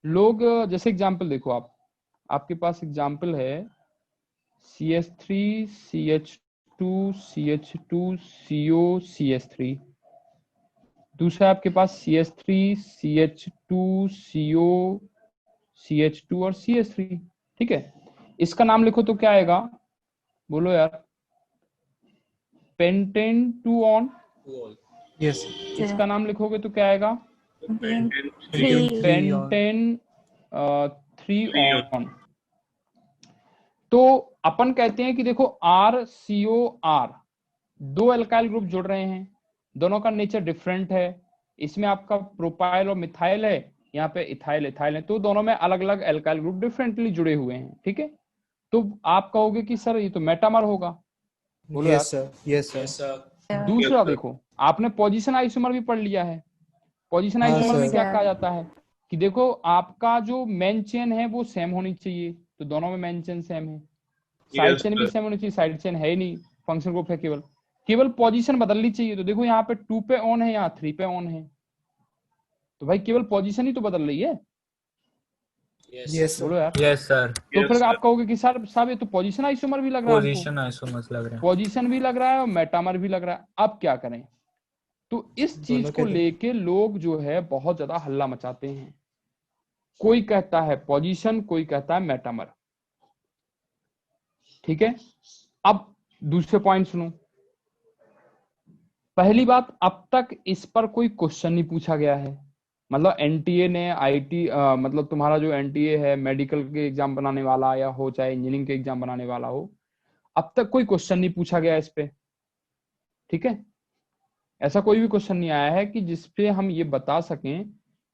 लोग जैसे एग्जांपल देखो, आपके पास एग्जांपल है CH3 CH2 CH2CH2COCH3, दूसरा आपके पास CH3CH2COCH2 और CH3, ठीक है। इसका नाम लिखो तो क्या आएगा, बोलो यार, पेंटेन 2 ऑन। यस इसका नाम लिखोगे तो क्या आएगा, थ्री पेंटेन 3 ऑन। तो अपन कहते हैं कि देखो RCOR, दो एल्काइल ग्रुप जुड़ रहे हैं, दोनों का नेचर डिफरेंट है। इसमें आपका प्रोपाइल और मिथाइल है, यहाँ पे इथाइल इथाइल है, तो दोनों में अलग अलग एल्काइल ग्रुप डिफरेंटली जुड़े हुए हैं, ठीक है। तो आप कहोगे कि सर ये तो मेटामर होगा, बोलो यार। Yes sir yes sir yes sir. दूसरा Yes, sir. देखो, आपने पोजीशन आइसोमर भी पढ़ लिया है। पोजीशन हाँ, आइसोमर में sir. क्या कहा जाता है कि देखो आपका जो मेन चेन है वो सेम होनी चाहिए, तो दोनों में मेन चेन सेम है। साइड Yes, चेन भी sir. सेम होनी चाहिए, साइड चेन है ही नहीं, फंक्शन ग्रुप है केवल, केवल पोजीशन बदलनी चाहिए। तो देखो यहाँ पे 2 पे ऑन है, यहाँ 3 पे ऑन है, तो भाई केवल पोजीशन ही तो बदल रही है, यस बोलो सर यार। यस सर, तो Yes, फिर sir. आप कहोगे कि सर साहब ये तो पोजीशन आइसोमर भी लग रहा है हमको, पोजीशन आइसोमर्स लग रहे हैं। पोजीशन भी लग रहा है और मेटामर भी लग रहा है, अब क्या करें। तो इस चीज दोनों को के लेके लोग जो है बहुत ज्यादा हल्ला मचाते हैं। कोई कहता है पोजीशन, कोई कहता है मेटामर, ठीक है। अब दूसरे पॉइंट सुनो। पहली बात, अब तक इस पर कोई क्वेश्चन नहीं पूछा गया है, मतलब एनटीए ने आईटी मतलब तुम्हारा जो एनटीए है मेडिकल के एग्जाम बनाने वाला या हो चाहे इंजीनियरिंग के एग्जाम बनाने वाला हो, अब तक कोई क्वेश्चन नहीं पूछा गया इस पे, ठीक है। ऐसा कोई भी क्वेश्चन नहीं आया है कि जिसपे हम ये बता सकें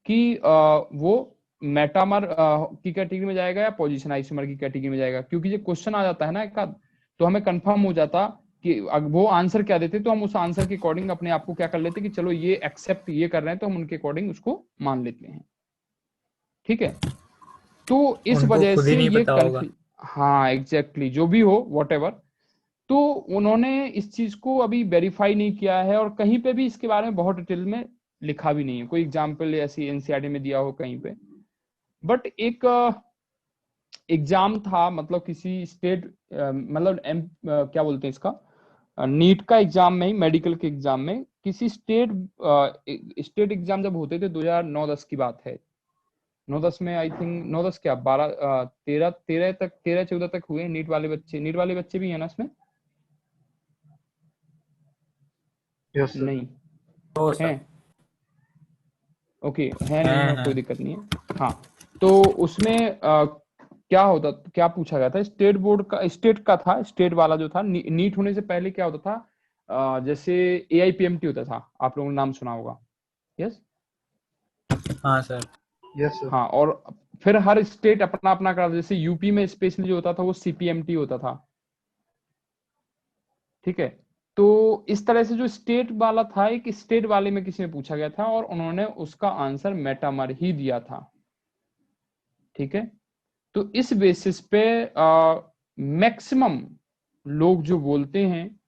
कि वो मेटामर की कैटेगरी में जाएगा या पोजीशन आइसोमर की कैटेगरी में जाएगा, क्योंकि ये क्वेश्चन आ जाता है ना एक आध, तो हमें कंफर्म हो जाता कि वो आंसर क्या देते तो हम उस आंसर के अकॉर्डिंग अपने आप को क्या कर लेते कि चलो ये एक्सेप्ट ये कर रहे हैं तो हम उनके अकॉर्डिंग उसको मान लेते हैं, ठीक है। तो इस उनको वजह खुद ही से नहीं ये पता होगा। हाँ एग्जैक्टली, जो भी हो व्हाटएवर, तो उन्होंने इस चीज को अभी वेरीफाई नहीं किया है और कहीं पे भी इसके बारे में बहुत डिटेल में लिखा भी नहीं है, कोई एग्जाम्पल ऐसी एनसीईआरटी में दिया हो कहीं पे। बट एक एग्जाम था, मतलब किसी स्टेट मतलब क्या बोलते हैं इसका, नीट का एग्जाम में ही, मेडिकल के एग्जाम में, किसी स्टेट एग्जाम जब होते थे 2009-10 की बात है, 9-10 में आई थिंक 9-10 क्या 13-14 तक हुए नीट वाले बच्चे भी है ना इसमें, यस सर नहीं हो सर। है, ओके है नहीं है, हैं। कोई दिक्कत नहीं है। हाँ, तो उसमें क्या पूछा गया था, स्टेट बोर्ड का, स्टेट का था, स्टेट वाला जो था, नीट होने से पहले क्या होता था, जैसे AIPMT होता था, आप लोगों ने नाम सुना होगा, यस हाँ सर। यस सर हाँ, और फिर हर स्टेट अपना अपना कर, जैसे यूपी में स्पेशली जो होता था वो CPMT होता था, ठीक है। तो इस तरह से जो स्टेट वाला था, एक स्टेट वाले में किसी ने पूछा गया था और उन्होंने उसका आंसर मेटामर ही दिया था, ठीक है। तो इस बेसिस पे मैक्सिमम लोग जो बोलते हैं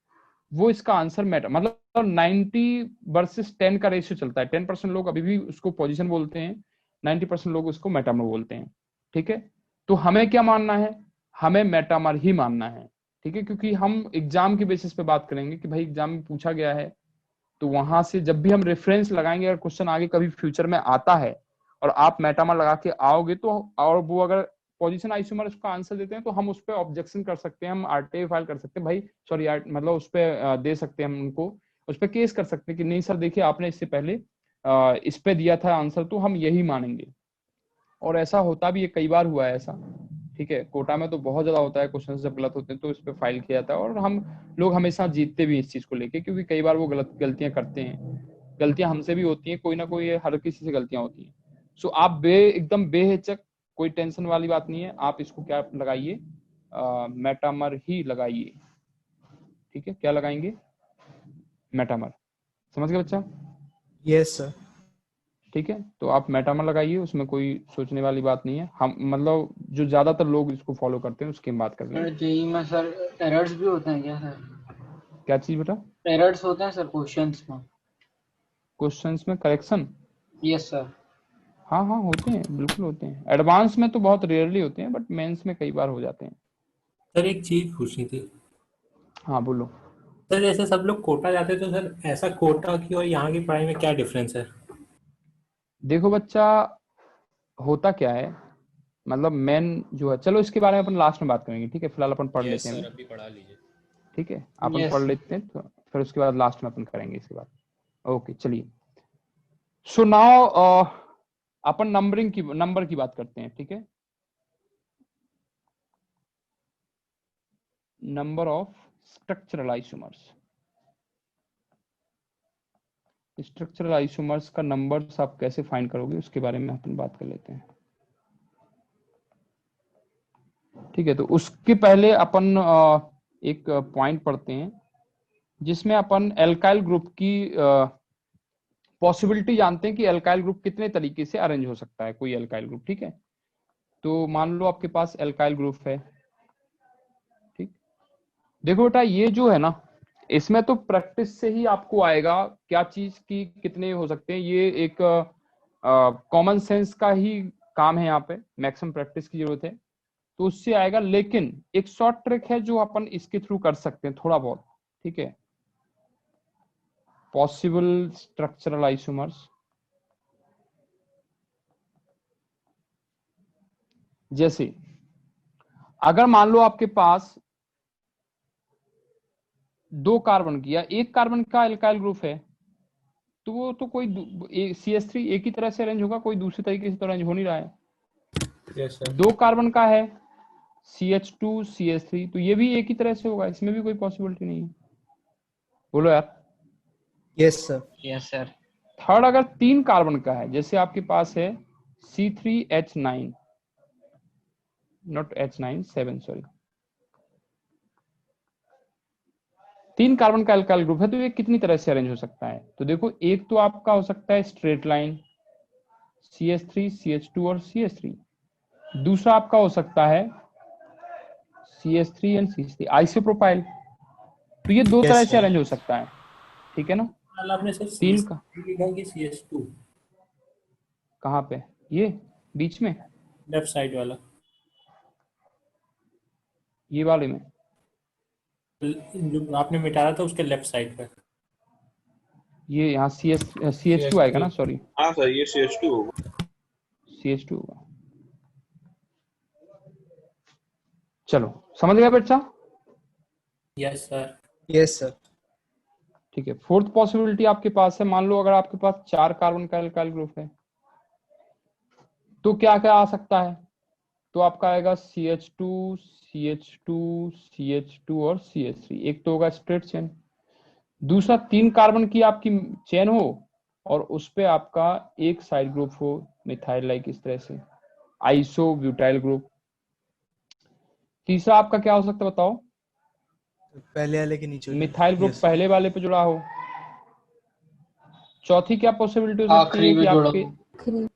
वो इसका आंसर मतलब 90 वर्सेस 10 का रेशियो चलता है, 10% लोग अभी भी उसको पोजीशन बोलते हैं, 90% लोग उसको मेटामर बोलते हैं, ठीक है। तो हमें क्या मानना है, हमें मेटामर ही मानना है, ठीक है, क्योंकि हम एग्जाम के बेसिस पे बात करेंगे कि भाई एग्जाम में पूछा गया है, तो वहां से जब भी हम रेफरेंस लगाएंगे, अगर क्वेश्चन आगे कभी फ्यूचर में आता है और आप मेटामर लगा के आओगे तो, और वो अगर पोजीशन आइसोमर उसका आंसर देते हैं तो हम उस पर ऑब्जेक्शन कर सकते हैं, हम RTI फाइल कर सकते हैं, भाई सॉरी मतलब उस पर दे सकते हैं, हम उनको उस पर केस कर सकते हैं कि नहीं सर देखिए आपने इससे पहले इस पे दिया था आंसर, तो हम यही मानेंगे। और ऐसा होता भी है, कई बार हुआ है ऐसा, ठीक है। कोटा में तो बहुत ज्यादा होता है, क्वेश्चन जब गलत होते हैं तो इस पे फाइल किया जाता है, और हम लोग हमेशा जीतते भी इस चीज को लेके, क्योंकि कई बार वो गलतियां करते हैं, गलतियां हमसे भी होती हैं, कोई ना कोई, हर किसी से गलतियां होती हैं। सो आप एकदम बेहिचक, कोई टेंशन वाली बात नहीं है, आप इसको क्या लगाइए, मेटामर ही लगाइए, ठीक है। क्या लगाएंगे, मेटामर, समझ गए बच्चा, यस सर ठीक है। तो आप मेटामर लगाइए, उसमें कोई सोचने वाली बात नहीं है। हम मतलब जो ज्यादातर लोग इसको फॉलो करते हैं उसकी हम बात कर रहे हैं। जेई में सर एरर्स भी होते हैं क्या सर? क्या चीज बेटा, एरर्स होते हैं सर क्वेश्चंस में? क्वेश्चंस में करेक्शन, यस सर। हाँ हाँ होते हैं, बिल्कुल होते हैं। एडवांस में तो बहुत रेयरली होते हैं, बट मेंस में कई बार हो जाते हैं। सर एक चीज पूछनी थी। हाँ बोलो। सर जैसे सब लोग कोटा जाते हैं तो सर ऐसा कोटा की और यहाँ की पढ़ाई में क्या डिफरेंस है? देखो बच्चा, होता क्या है, मतलब मेन जो है, चलो इसके बारे में अपन लास्ट में बात करेंगे, ठीक है, फिलहाल अपन पढ़ यस लेते हैं सर, अभी। अभी पढ़ा लीजिए। ठीक है, अपन यस पढ़ लेते हैं तो फिर उसके बाद लास्ट में अपन करेंगे इसके बाद। ओके चलिए। सो नाउ अपन नंबर की बात करते हैं, ठीक है। Number of structural isomers. Structural isomers का नंबर्स आप कैसे फाइंड करोगे उसके बारे में अपन बात कर लेते हैं, ठीक है। तो उसके पहले अपन एक पॉइंट पढ़ते हैं जिसमें अपन एल्काइल ग्रुप की पॉसिबिलिटी जानते हैं कि एल्काइल ग्रुप कितने तरीके से अरेंज हो सकता है, कोई एल्काइल ग्रुप, ठीक है। तो मान लो आपके पास एल्काइल ग्रुप है, ठीक। देखो बेटा, ये जो है ना, इसमें तो प्रैक्टिस से ही आपको आएगा क्या चीज की कितने हो सकते हैं। ये एक कॉमन सेंस का ही काम है, यहाँ पे मैक्सिमम प्रैक्टिस की जरूरत है, तो उससे आएगा। लेकिन एक शॉर्ट ट्रिक है जो अपन इसके थ्रू कर सकते हैं थोड़ा बहुत, ठीक है। पॉसिबल स्ट्रक्चरल आइसोमर्स, जैसे अगर मान लो आपके पास 2 कार्बन की या 1 कार्बन का एल्काइल ग्रुप है, तो वो तो कोई CH3 एक ही तरह से अरेंज होगा, कोई दूसरे तरीके से तो अरेंज हो नहीं रहा है। Yes sir. 2 कार्बन का है CH2 CH3, तो ये भी एक ही तरह से होगा, इसमें भी कोई पॉसिबिलिटी नहीं है। बोलो यार। Yes sir. Yes sir. Third, अगर 3 कार्बन का है, जैसे आपके पास है C3H9, not H9 7 sorry, 3 carbon का एल्काइल ग्रुप है, तो ये कितनी तरह से अरेंज हो सकता है। तो देखो, एक तो आपका हो सकता है स्ट्रेट लाइन CH3 CH2 और CH3। दूसरा आपका हो सकता है CH3 एंड CH3 आइसोप्रोपाइल, तो ये 2 Yes, तरह से sir. अरेंज हो सकता है, ठीक है ना। वाला आपने सर 3 का CH3 लिखा है कि CH2? कहाँ पे, ये बीच में, लेफ्ट साइड वाला ये वाले में, जो आपने मिटाया था उसके लेफ्ट साइड पे। ये यहाँ CH2 आएगा ना, सॉरी हाँ सर, ये CH2 होगा। CH2 होगा। चलो समझ गया बच्चा। Yes sir. Yes sir. ठीक है, फोर्थ पॉसिबिलिटी आपके पास है, मान लो अगर आपके पास 4 कार्बन का एल्काइल ग्रुप है, तो क्या क्या आ सकता है। तो आपका आएगा CH2 CH2 CH2 और CH3। एक तो होगा स्ट्रेट चेन, दूसरा 3 कार्बन की आपकी चेन हो और उस पे आपका एक साइड ग्रुप हो मिथाइल, लाइक इस तरह से आइसो ब्यूटाइल ग्रुप। तीसरा आपका क्या हो सकता है बताओ, पहले वाले के नीचे मिथाइल ग्रुप पहले वाले पे जुड़ा हो। चौथी क्या पॉसिबिलिटी हो सकती है कि आपके आखिरी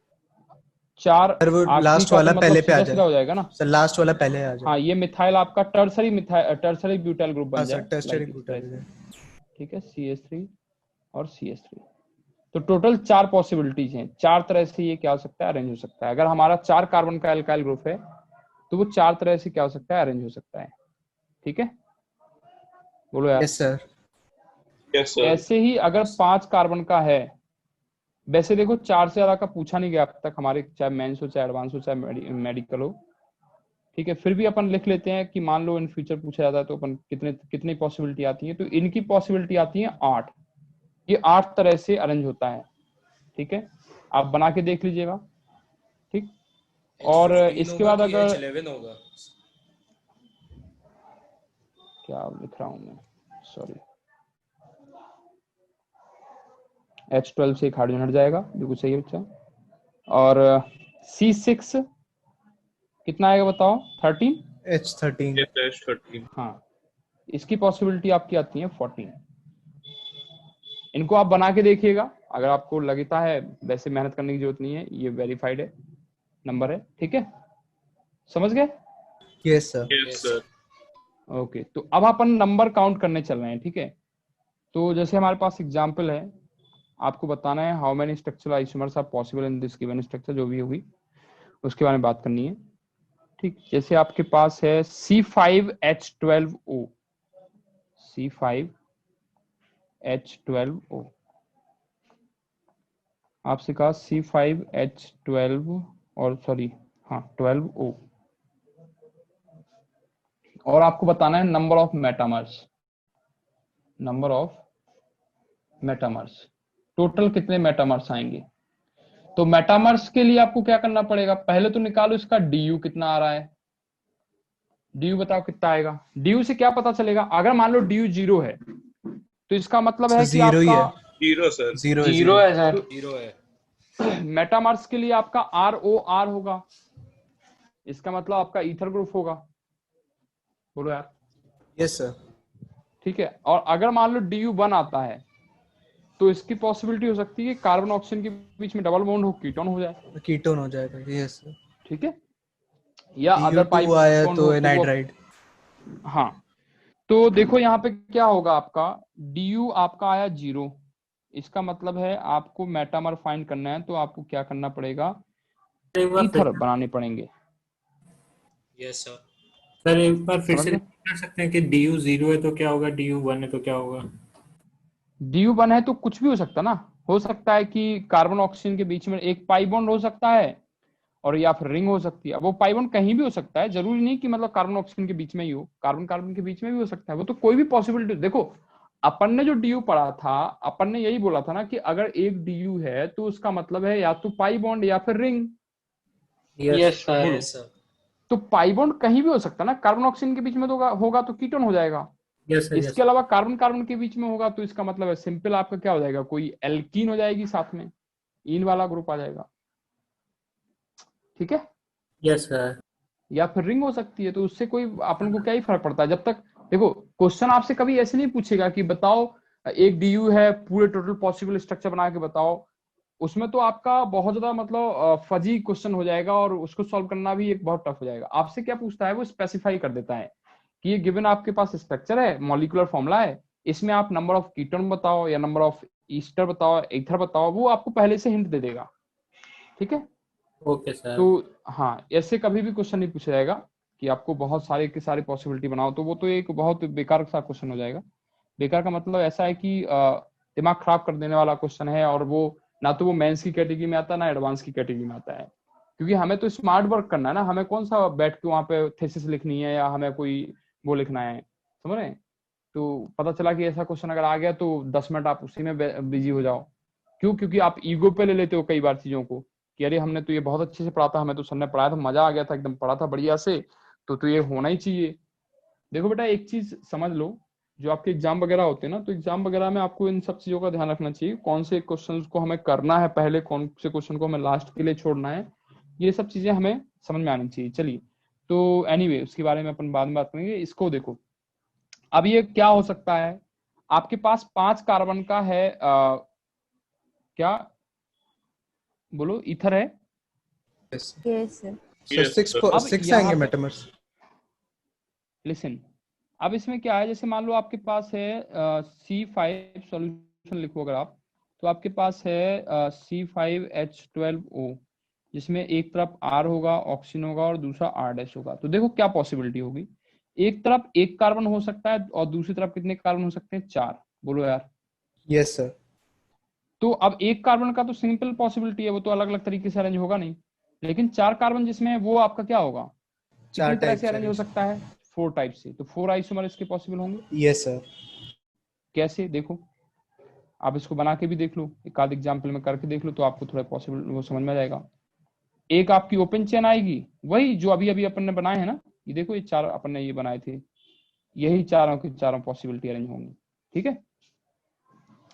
4 सर वो आखिरी लास्ट का वाला तो पहले मतलब पे आ सीधा सीधा हो जाए जाएगा ना। सर, लास्ट वाला पहले आ जाए। हाँ, ये मिथाइल आपका टर्सरी ब्यूटाइल ग्रुप बन हाँ जाए, सर, टर्शियरी like इस ग्रुप तरह आ से। जाए। ठीक है, CH3 और CH3। तो टोटल 4 पॉसिबिलिटीज हैं, 4 तरह से ये क्या हो सकता है, अरेंज हो सकता है। अगर हमारा 4 कार्बन का एल्काइल ग्रुप है तो वो 4 तरह से क्या हो सकता है, अरेंज हो सकता है। ठीक है, बोलो यार। Yes sir. Yes sir. ऐसे ही अगर 5 कार्बन का है, वैसे देखो 4 से ज्यादा का पूछा नहीं गया अब तक हमारे, चाहे मेंस हो चाहे एडवांस हो चाहे मेडिकल हो, ठीक है। फिर भी अपन लिख लेते हैं कि मान लो इन फ्यूचर पूछा जाता है तो अपन कितनी पॉसिबिलिटी आती है। तो इनकी पॉसिबिलिटी आती है 8। ये 8 तरह से अरेंज होता है, ठीक है। आप बना के देख लीजिएगा, ठीक। और H15 इसके होगा बाद कि अगर H11 होगा? क्या लिख रहा हूं मैं, सॉरी, H12 से एक हाइड्रोजन हट जाएगा, बिल्कुल सही है बच्चा। और C6 कितना आएगा बताओ, 13। H13। H13। हाँ, इसकी पॉसिबिलिटी आपकी आती है 14। इनको आप बना के देखिएगा, अगर आपको लगता है, वैसे मेहनत करने की जरूरत नहीं है, ये वेरीफाइड है नंबर है, ठीक है, समझ गए। Yes sir. Yes sir. Okay, तो अब अपन नंबर काउंट करने चल रहे हैं, ठीक है। तो जैसे हमारे पास एग्जांपल है, आपको बताना है how many structural isomers are possible in this given structure, जो भी होगी उसके बारे में बात करनी है, ठीक। जैसे आपके पास है C5H12O, C5H12O। आपसे कहा C5H12 और सॉरी हाँ 12O। और आपको बताना है number of metamers. Number of metamers, total कितने मेटामर्स आएंगे। तो मेटामर्स के लिए आपको क्या करना पड़ेगा, पहले तो निकालो इसका DU कितना आ रहा है। DU बताओ कितना आएगा। DU से क्या पता चलेगा, अगर मान लो DU 0 है तो इसका मतलब है कि जीरो ही है। आपका जीरो सर। जीरो है सर। जीरो है। मेटामर्स के लिए आपका ROR होगा, इसका मतलब आपका ईथर ग्रुप होगा। बोलो यार। Yes sir. ठीक है, और अगर मान लो DU 1 आता है तो इसकी पॉसिबिलिटी हो सकती है कि कार्बन ऑक्सीजन के बीच में डबल बॉन्ड हो, कीटोन हो जाए। कीटोन हो जाएगा। Yes sir. ठीक है, या अदर DU2 आया बॉन्ड तो हो एनाइड्राइड। हाँ, तो देखो यहाँ पे क्या होगा, आपका DU आपका आया 0, इसका मतलब है आपको मेटामर फाइंड करना है तो आपको क्या करना पड़ेगा, एक बार ईथर बनाने पड़ेंगे। Yes sir. सर एक बार फिर समझ से गए? कर सकते हैं कि DU 0 है तो क्या होगा, DU 1 है तो क्या होगा। DU 1 है तो कुछ भी हो सकता ना, हो सकता है कि कार्बन ऑक्सीजन के बीच में एक पाई बॉन्ड हो सकता है और या फिर रिंग हो सकती है। वो पाई बॉन्ड कहीं भी हो सकता है, जरूरी नहीं कि मतलब कार्बन ऑक्सीजन के बीच में ही हो, कार्बन कार्बन के बीच में भी हो सकता है। वो तो कोई भी पॉसिबिलिटी। देखो अपन ने जो DU पढ़ा था, अपन ने यही बोला था ना कि अगर एक DU है तो उसका मतलब है या तो पाई बॉन्ड या फिर ring. Yes sir. Yes sir. तो पाई बॉन्ड कहीं भी हो सकता है ना, कार्बन ऑक्सीजन के बीच में तो होगा तो कीटोन हो जाएगा। Yes sir. इसके अलावा कार्बन कार्बन के बीच में होगा तो इसका मतलब है सिंपल आपका क्या हो जाएगा, कोई एल्कीन हो जाएगी, साथ में इन वाला ग्रुप आ जाएगा। ठीक है, यस सर। या फिर रिंग हो सकती है, तो उससे कोई अपन को क्या ही फर्क पड़ता है। जब तक देखो क्वेश्चन आपसे कभी ऐसे नहीं पूछेगा कि बताओ एक DU है, पूरे टोटल पॉसिबल स्ट्रक्चर बना के बताओ। उसमें तो आपका बहुत ज्यादा मतलब फजी क्वेश्चन हो जाएगा और उसको सॉल्व करना भी एक बहुत टफ हो जाएगा। आपसे क्या पूछता है, वो स्पेसिफाई कर देता है कि ये गिवन आपके पास स्ट्रक्चर है, मॉलिक्यूलर फॉर्मूला है, इसमें आप नंबर ऑफ कीटोन बताओ या नंबर ऑफ ईस्टर बताओ, ईथर बताओ, वो आपको पहले से हिंट दे देगा। ठीक है, ओके सर। तो हाँ, ऐसे कभी भी क्वेश्चन नहीं पूछा जाएगा कि आपको बहुत सारे की सारी पॉसिबिलिटी बनाओ, तो वो तो एक बहुत बेकार सा क्वेश्चन हो जाएगा। बेकार का मतलब ऐसा है कि दिमाग खराब कर देने वाला क्वेश्चन है, और वो ना तो वो मेंस की कैटेगरी में आता है ना एडवांस की कैटेगरी में आता है। क्योंकि हमें तो स्मार्ट वर्क करना है ना, हमें कौन सा बैठ के वहां पे थीसिस लिखनी है या हमें कोई वो लिखना है, समझ रहे हैं। तो पता चला कि ऐसा क्वेश्चन अगर आ गया तो 10 मिनट आप उसी में बिजी हो जाओ। क्यों? क्योंकि आप ईगो पे ले लेते हो कई बार चीजों को कि अरे हमने तो ये बहुत अच्छे से पढ़ा था, हमें तो सर ने पढ़ाया था, मजा आ गया था, एकदम पढ़ा था बढ़िया से, तो ये होना ही चाहिए। देखो बेटा एक चीज समझ लो, जो आपके एग्जाम वगैरह होते हैं ना, तो एग्जाम वगैरह में आपको इन सब चीजों का ध्यान रखना चाहिए, कौन से क्वेश्चन को हमें करना है पहले, कौन से क्वेश्चन को हमें लास्ट के लिए छोड़ना है, ये सब चीजें हमें समझ में आनी चाहिए। चलिए, तो एनीवे उसके बारे में अपन बाद में बात करेंगे। इसको देखो, अब ये क्या हो सकता है, आपके पास 5 कार्बन का है क्या बोलो, ईथर है। Yes yes sir. Yes, sir. अब 6 यहाँ आएंगे पे मेटामर्स। लिसन, अब इसमें क्या है, जैसे मान लो आपके पास है C5 सॉल्यूशन लिखो अगर आप, तो आपके पास है C5H12O, जिसमें एक तरफ R होगा, ऑक्सीजन होगा, और दूसरा R- होगा। तो देखो क्या पॉसिबिलिटी होगी, एक तरफ एक कार्बन हो सकता है और दूसरी तरफ कितने कार्बन हो सकते हैं, 4। बोलो यार। Yes sir. तो अब एक कार्बन का तो सिंपल पॉसिबिलिटी है, वो तो अलग अलग तरीके से अरेंज होगा नहीं, लेकिन 4 कार्बन जिसमें है वो आपका क्या होगा, 4 कितनी तरह टाइप से अरेंज हो सकता है, 4 टाइप से। तो 4 आइसोमर इसके पॉसिबल होंगे। Yes sir. कैसे, देखो आप इसको बना के भी देख लो, एक आध एग्जाम्पल में करके देख लो, तो आपको थोड़ा पॉसिबल वो समझ में आ जाएगा। एक आपकी ओपन चेन आएगी, वही जो अभी अभी अपन ने बनाए हैं ना, ये देखो ये 4 अपन ने ये बनाए थे, यही चारों की चारों पॉसिबिलिटी अरेंज होंगी। ठीक है,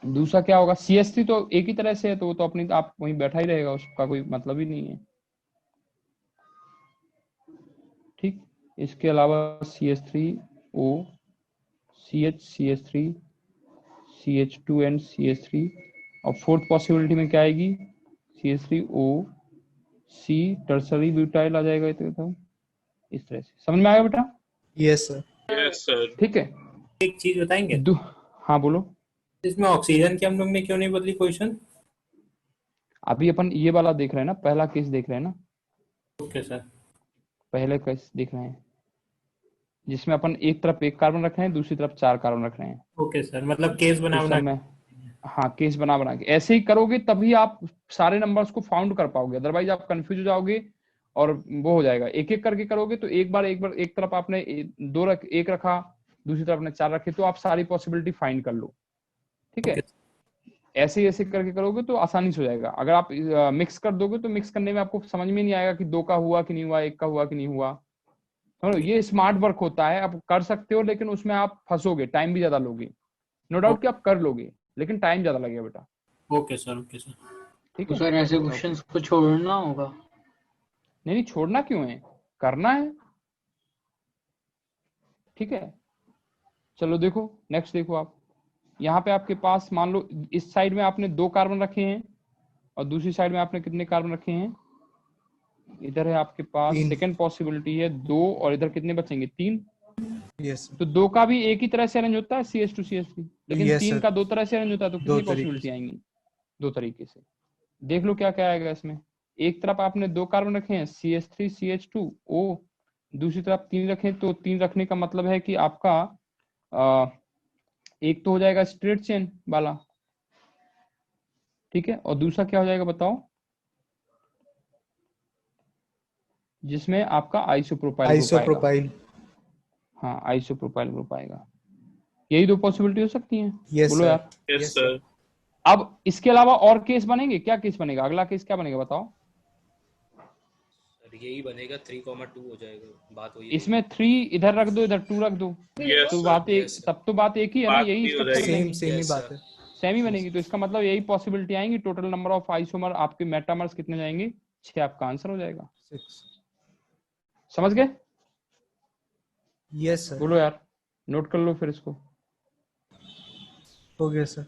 दूसरा क्या होगा, CH3 तो एक ही तरह से है, तो वो तो अपनी आप वहीं बैठा ही रहेगा, उसका कोई मतलब ही नहीं है। ठीक, इसके अलावा CH3O, CH3, CH2 and CH3, और फोर्थ पॉसिबिलिटी में क्या आएगी, CH3O, C टर्सरी ब्यूटाइल आ जाएगा, तो इस तरह से समझ में आएगा बेटा। Yes sir. Yes, sir. ठीक है, एक चीज बताएंगे, हाँ बोलो। इसमें ऑक्सीजन की हम लोग ने क्यों नहीं बदली पोजीशन। अभी अपन ये वाला देख रहे हैं ना, पहला केस देख रहे हैं ना, ओके सर। पहले केस देख रहे हैं। जिसमें अपन एक तरफ एक कार्बन रख रहे हैं, दूसरी तरफ 4 कार्बन रख रहे हैं। ओके सर, मतलब केस बना उस बना समय हाँ केस बना बना के ऐसे ही करोगे तभी आप सारे नंबर्स को फाउंड कर पाओगे, अदरवाइज आप कंफ्यूज हो जाओगे और वो हो जाएगा। एक एक करके करोगे तो एक बार एक तरफ आपने एक रखा, दूसरी तरफ आपने 4 रखे, तो आप सारी पॉसिबिलिटी फाइंड कर लो। ठीक है, ऐसे ऐसे करके करोगे तो आसानी से हो जाएगा। अगर आप मिक्स कर दोगे तो मिक्स करने में आपको समझ में नहीं आएगा कि 2 का हुआ कि नहीं हुआ, 1 का हुआ कि नहीं हुआ। तो ये स्मार्ट वर्क होता है, आप कर सकते हो, लेकिन उसमें आप फंसोगे, टाइम भी ज्यादा लोगे। नो डाउट कि आप कर लोगे, लेकिन टाइम ज्यादा लगेगा बेटा। Okay sir, okay sir. ठीक तो है सर ऐसे क्वेश्चंस को छोड़ना होगा? नहीं नहीं, छोड़ना क्यों है, करना है। ठीक है, चलो देखो नेक्स्ट देखो आप। यहाँ पे आपके पास मान लो इस साइड में आपने 2 कार्बन रखे हैं और दूसरी साइड में आपने कितने कार्बन रखे हैं? इधर है आपके पास 3। सेकंड पॉसिबिलिटी है 2 और इधर कितने बचेंगे? 3। यस तो 2 का भी एक ही तरह से अरेंज होता है CH2CH3, लेकिन Yes, 3 sir. का 2 तरह से अरेंज होता है, तो दो कितनी तरीके पॉसिबिलिटी से। आएंगी? 2 तरीके से। देख लो क्या क्या आएगा इसमें। एक तरफ आपने 2 कार्बन रखे हैं CH3CH2O, दूसरी तरफ 3 रखे, तो 3 रखने का मतलब है कि आपका एक तो हो जाएगा स्ट्रेट चेन वाला, ठीक है, और दूसरा क्या हो जाएगा बताओ? जिसमें आपका आइसोप्रोपाइल ग्रुप आएगा। आइसोप्रोपाइल। हाँ आइसोप्रोपाइल ग्रुप आएगा। यही 2 पॉसिबिलिटी हो सकती हैं। यस बोलो सर। यार। Yes, sir. अब इसके अलावा और केस बनेंगे? क्या केस बनेगा? अगला केस क्या बनेगा बताओ? सर यही बनेगा, 3,2 हो जाएगा। बात वही इसमें 3 इधर रख दो, इधर 2 रख दो, Yes, तो sir. बात एक, Yes, sir. तब तो बात एक ही है ना, बात यही भी हो स्ट्रक्चर जाएगी। बनेगी, सेम ही Yes, बात sir. है। सेम ही बनेगी। तो इसका मतलब यही पॉसिबिलिटी आएंगी। टोटल नंबर ऑफ आइसोमर आपके मेटामर्स कितने जाएंगे? 6, आपका आंसर हो जाएगा। 6। समझ गए? Yes sir. बोलो यार, नोट कर लो फिर इसको। हो गया सर।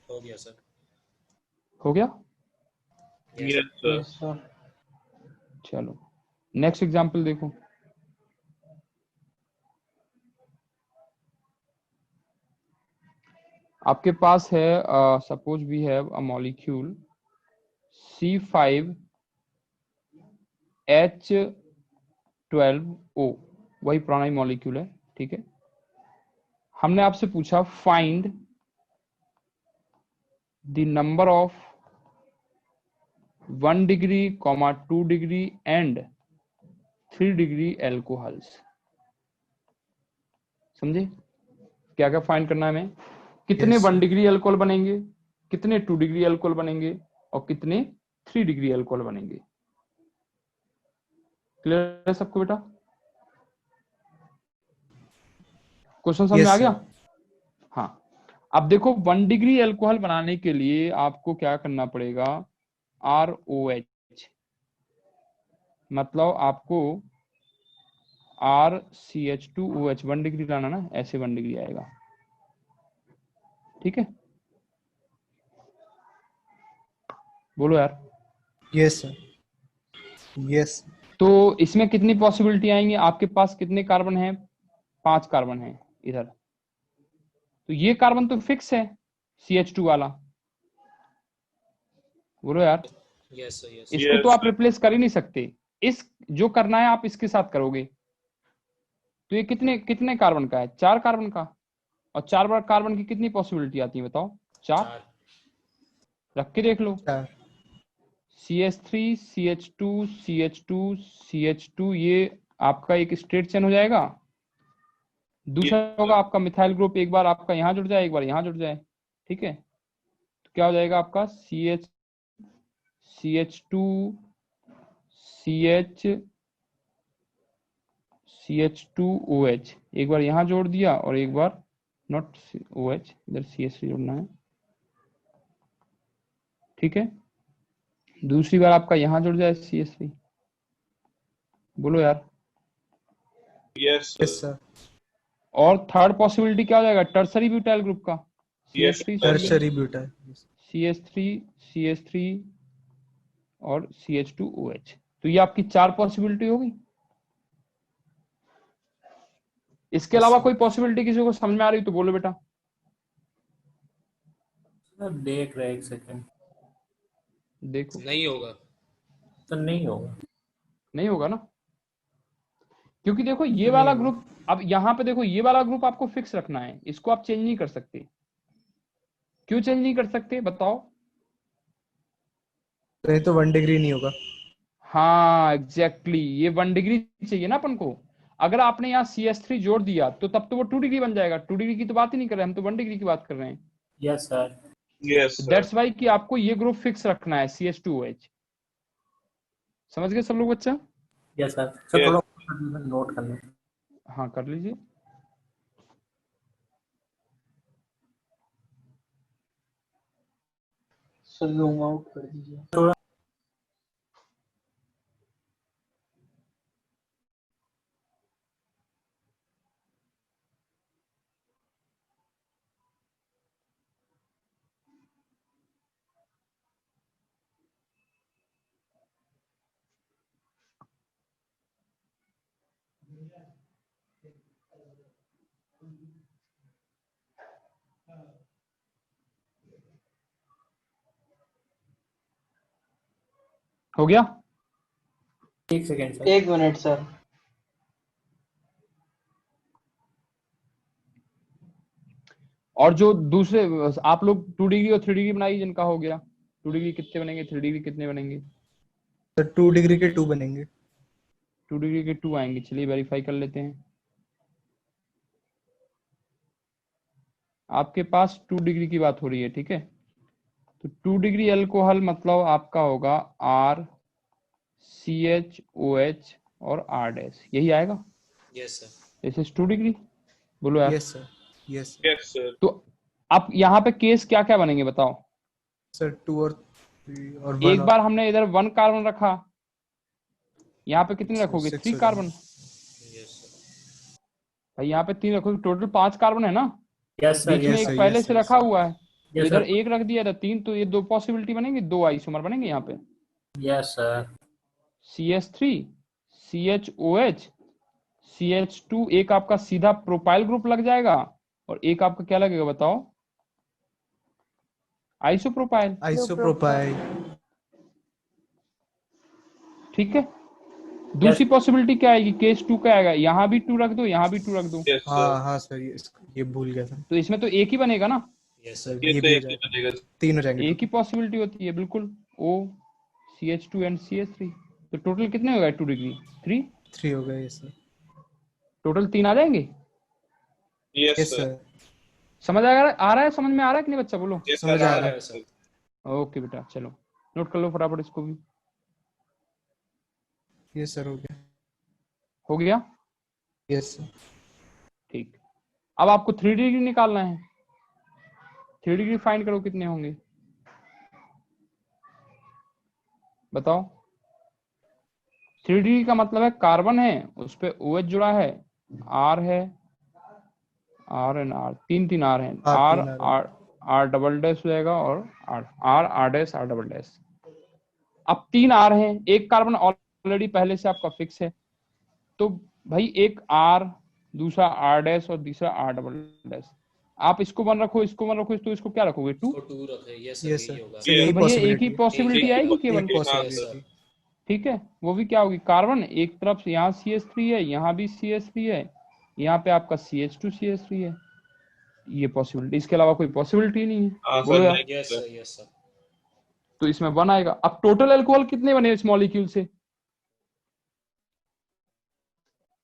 हो गया सर। हो गया? Yes, sir. Yes sir. चलो नेक्स्ट एग्जांपल देखो। आपके पास है suppose we have a molecule C5H12O, वही पुराना ही मॉलिक्यूल है। ठीक है, हमने आपसे पूछा find the number of 1 degree, 2 degree and 3 degree alcohols. समझे क्या क्या फाइंड करना है हमें? कितने Yes, 1 sir. डिग्री अल्कोहल बनेंगे, कितने 2 डिग्री अल्कोहल बनेंगे और कितने 3 डिग्री अल्कोहल बनेंगे। क्लियर है सबको बेटा? क्वेश्चन समझ में Yes, आ गया? sir. हाँ, अब देखो 1 डिग्री अल्कोहल बनाने के लिए आपको क्या करना पड़ेगा? ROH, मतलब आपको RCH2OH 1 डिग्री लाना ना, ऐसे 1 डिग्री आएगा। ठीक है, बोलो यार। Yes sir. यस। तो इसमें कितनी पॉसिबिलिटी आएंगी? आपके पास कितने कार्बन हैं? 5 कार्बन हैं इधर। तो ये कार्बन तो फिक्स है CH2 वाला। बोलो यार। Yes sir. यस इसको Yes, तो आप sir. रिप्लेस कर ही नहीं सकते। इस जो करना है आप इसके साथ करोगे। तो ये कितने कितने कार्बन का है? 4 कार्बन का। और 4 बार कार्बन की कितनी पॉसिबिलिटी आती है बताओ? 4। 4। रख के देख लो। 4। CH3 CH2 CH2 CH2, ये आपका एक स्ट्रेट चेन हो जाएगा। दूसरा होगा आपका मिथाइल ग्रुप, एक बार आपका यहाँ जुड़ जाए, एक बार यहाँ जुड़ जाए। ठीक है, तो क्या हो जाएगा आपका? CH2 CH2OH, एक बार यहाँ जोड़ दिया और एक बार नॉट OH, इधर CH3 जोड़ना है। ठीक है, दूसरी बार आपका यहाँ जुड़ जाए CH3। बोलो यार। Yes, sir. Yes sir. और थर्ड पॉसिबिलिटी क्या हो जाएगा? टर्सरी ब्यूटाइल ग्रुप का, Yes, CH3 sir. Tertiary butyl. CH3 और CH2OH। तो ये आपकी 4 पॉसिबिलिटी होगी। इसके अलावा कोई पॉसिबिलिटी किसी को समझ में आ रही तो बोलो बेटा। सर देख रहे 1 सेकंड। देखो नहीं होगा। तो नहीं होगा। नहीं होगा ना। क्योंकि देखो ये वाला ग्रुप, अब यहाँ पे देखो ये वाला ग्रुप आपको फिक्स रखना है, इसको आप चेंज नहीं कर सकते। क्यों चेंज नहीं कर सकते बताओ? नहीं तो 1 डिग्री नहीं होगा। हाँ एग्जैक्टली, ये 1 डिग्री चाहिए ना अपन को। अगर आपने यहाँ CS3 जोड़ दिया तो तब तो वो 2 डिग्री बन जाएगा। 2 डिग्री की तो बात ही नहीं कर रहे हम, तो 1 डिग्री की बात कर रहे हैं। Yes sir. Yes, sir. That's why कि आपको ये ग्रुप फिक्स रखना है CH2OH। समझ गए सब लोग बच्चा? Yes sir. Sir Yes. थोड़ा नोट करना। हाँ कर लीजिए। सर जूम आउट कर दीजिए। थोड़ा हो गया? 1 सेकेंड सर। 1 minute sir. और जो दूसरे आप लोग 2 डिग्री और 3 डिग्री बनाइए जिनका हो गया। 2 डिग्री कितने बनेंगे, 3 डिग्री कितने बनेंगे? सर 2 डिग्री के 2 बनेंगे। 2 डिग्री के 2 आएंगे। चलिए वेरीफाई कर लेते हैं। आपके पास 2 डिग्री की बात हो रही है, ठीक है। तो 2 डिग्री अल्कोहल मतलब आपका होगा RCHOH और R', यही आएगा। Yes sir. This is 2 degree. बोलो यार। Yes sir. Yes Yes, sir. तो अब यहाँ पे केस क्या क्या बनेंगे बताओ? सर 2 और 3 और 1 एक बार हमने इधर 1 कार्बन रखा, यहाँ पे कितने रखोगे? 6 3 हो कार्बन। Yes sir. भाई यहाँ पे 3 रखोगे, टोटल 5 कार्बन है ना। Yes sir. बीच में यस एक sir, पहले yes, से yes, रखा sir. हुआ है, तो यस इधर सर। 1 रख दिया था 3, तो ये 2 पॉसिबिलिटी बनेंगे, 2 आइसोमर बनेंगे यहाँ पे। Yes sir. CH3 CHOH CH2, एक आपका सीधा प्रोपाइल ग्रुप लग जाएगा और एक आपका क्या लगेगा बताओ? आइसोप्रोपाइल। आइसोप्रोपाइल। ठीक है। दूसरी पॉसिबिलिटी क्या आएगी? केस 2 क्या आएगा? यहाँ भी 2 रख दो, यहाँ भी 2 रख दो, Yes, sir. हाँ सर, ये भूल गया था तो इसमें तो एक ही बनेगा ना। Yes sir. सर। ये ये तो भी हो एक ही जाएगा, बनेगा। 3 हो जाएंगे एक ही पॉसिबिलिटी होती है बिल्कुल। O CH2 एंड CH3, तो टोटल कितने हो गए? 2 डिग्री 3। 3 हो गए। Yes sir. टोटल 3 आ जाएंगे। Yes, yes sir. सर। समझ आ रहा है समझ में आ रहा है कि नहीं बच्चा? बोलो। Yes, समझ sir. आ आ रहा रहा है सर। ओके बेटा, चलो नोट कर लो फटाफट इसको भी। यस सर, हो गया। हो गया? Yes sir. ठीक। अब आपको 3 डिग्री निकालना है। 3 डिग्री फाइंड करो कितने होंगे बताओ। 3 डिग्री का मतलब है कार्बन है, उस पे OH जुड़ा है, R है, R एंड R, 3 R हैं। हाँ, R 3 R R double dash हो जाएगा और R R R dash R double dash. अब 3 R हैं, एक कार्बन ऑलरेडी पहले से आपका फिक्स है, तो भाई एक R, दूसरा R डैश और तीसरा R डबल डैश। आप इसको 1 रखो, इसको 1 रखो, तो इसको क्या रखोगे? 2। इसको 2 रखे। यस सर, यस यही सर। होगा। सर यही तो भैया एक ही पॉसिबिलिटी। पॉसिबिलिटी एक- आएगी एक- केवल। एक- हाँ, पॉसिबिलिटी। sir. ठीक है, वो भी क्या होगी? कार्बन एक तरफ से यहाँ CH3 है, यहाँ भी CH3 है, यहाँ पे आपका CH2 CH3 है। ये पॉसिबिलिटी, इसके अलावा कोई पॉसिबिलिटी नहीं है। हाँ, बोलो sir. यार। Next, yes sir. Sir. Yes sir. तो इसमें 1 आएगा। अब टोटल अल्कोहल कितने बने इस मॉलिक्यूल से?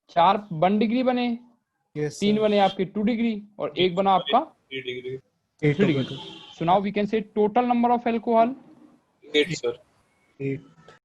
4 1 डिग्री बने, यस 3 सर। बने आपके 2 डिग्री और एक बना आपका 3 degree. 8 3 हो डिग्री। गए। So now we can say total number of alcohol 8, sir. 8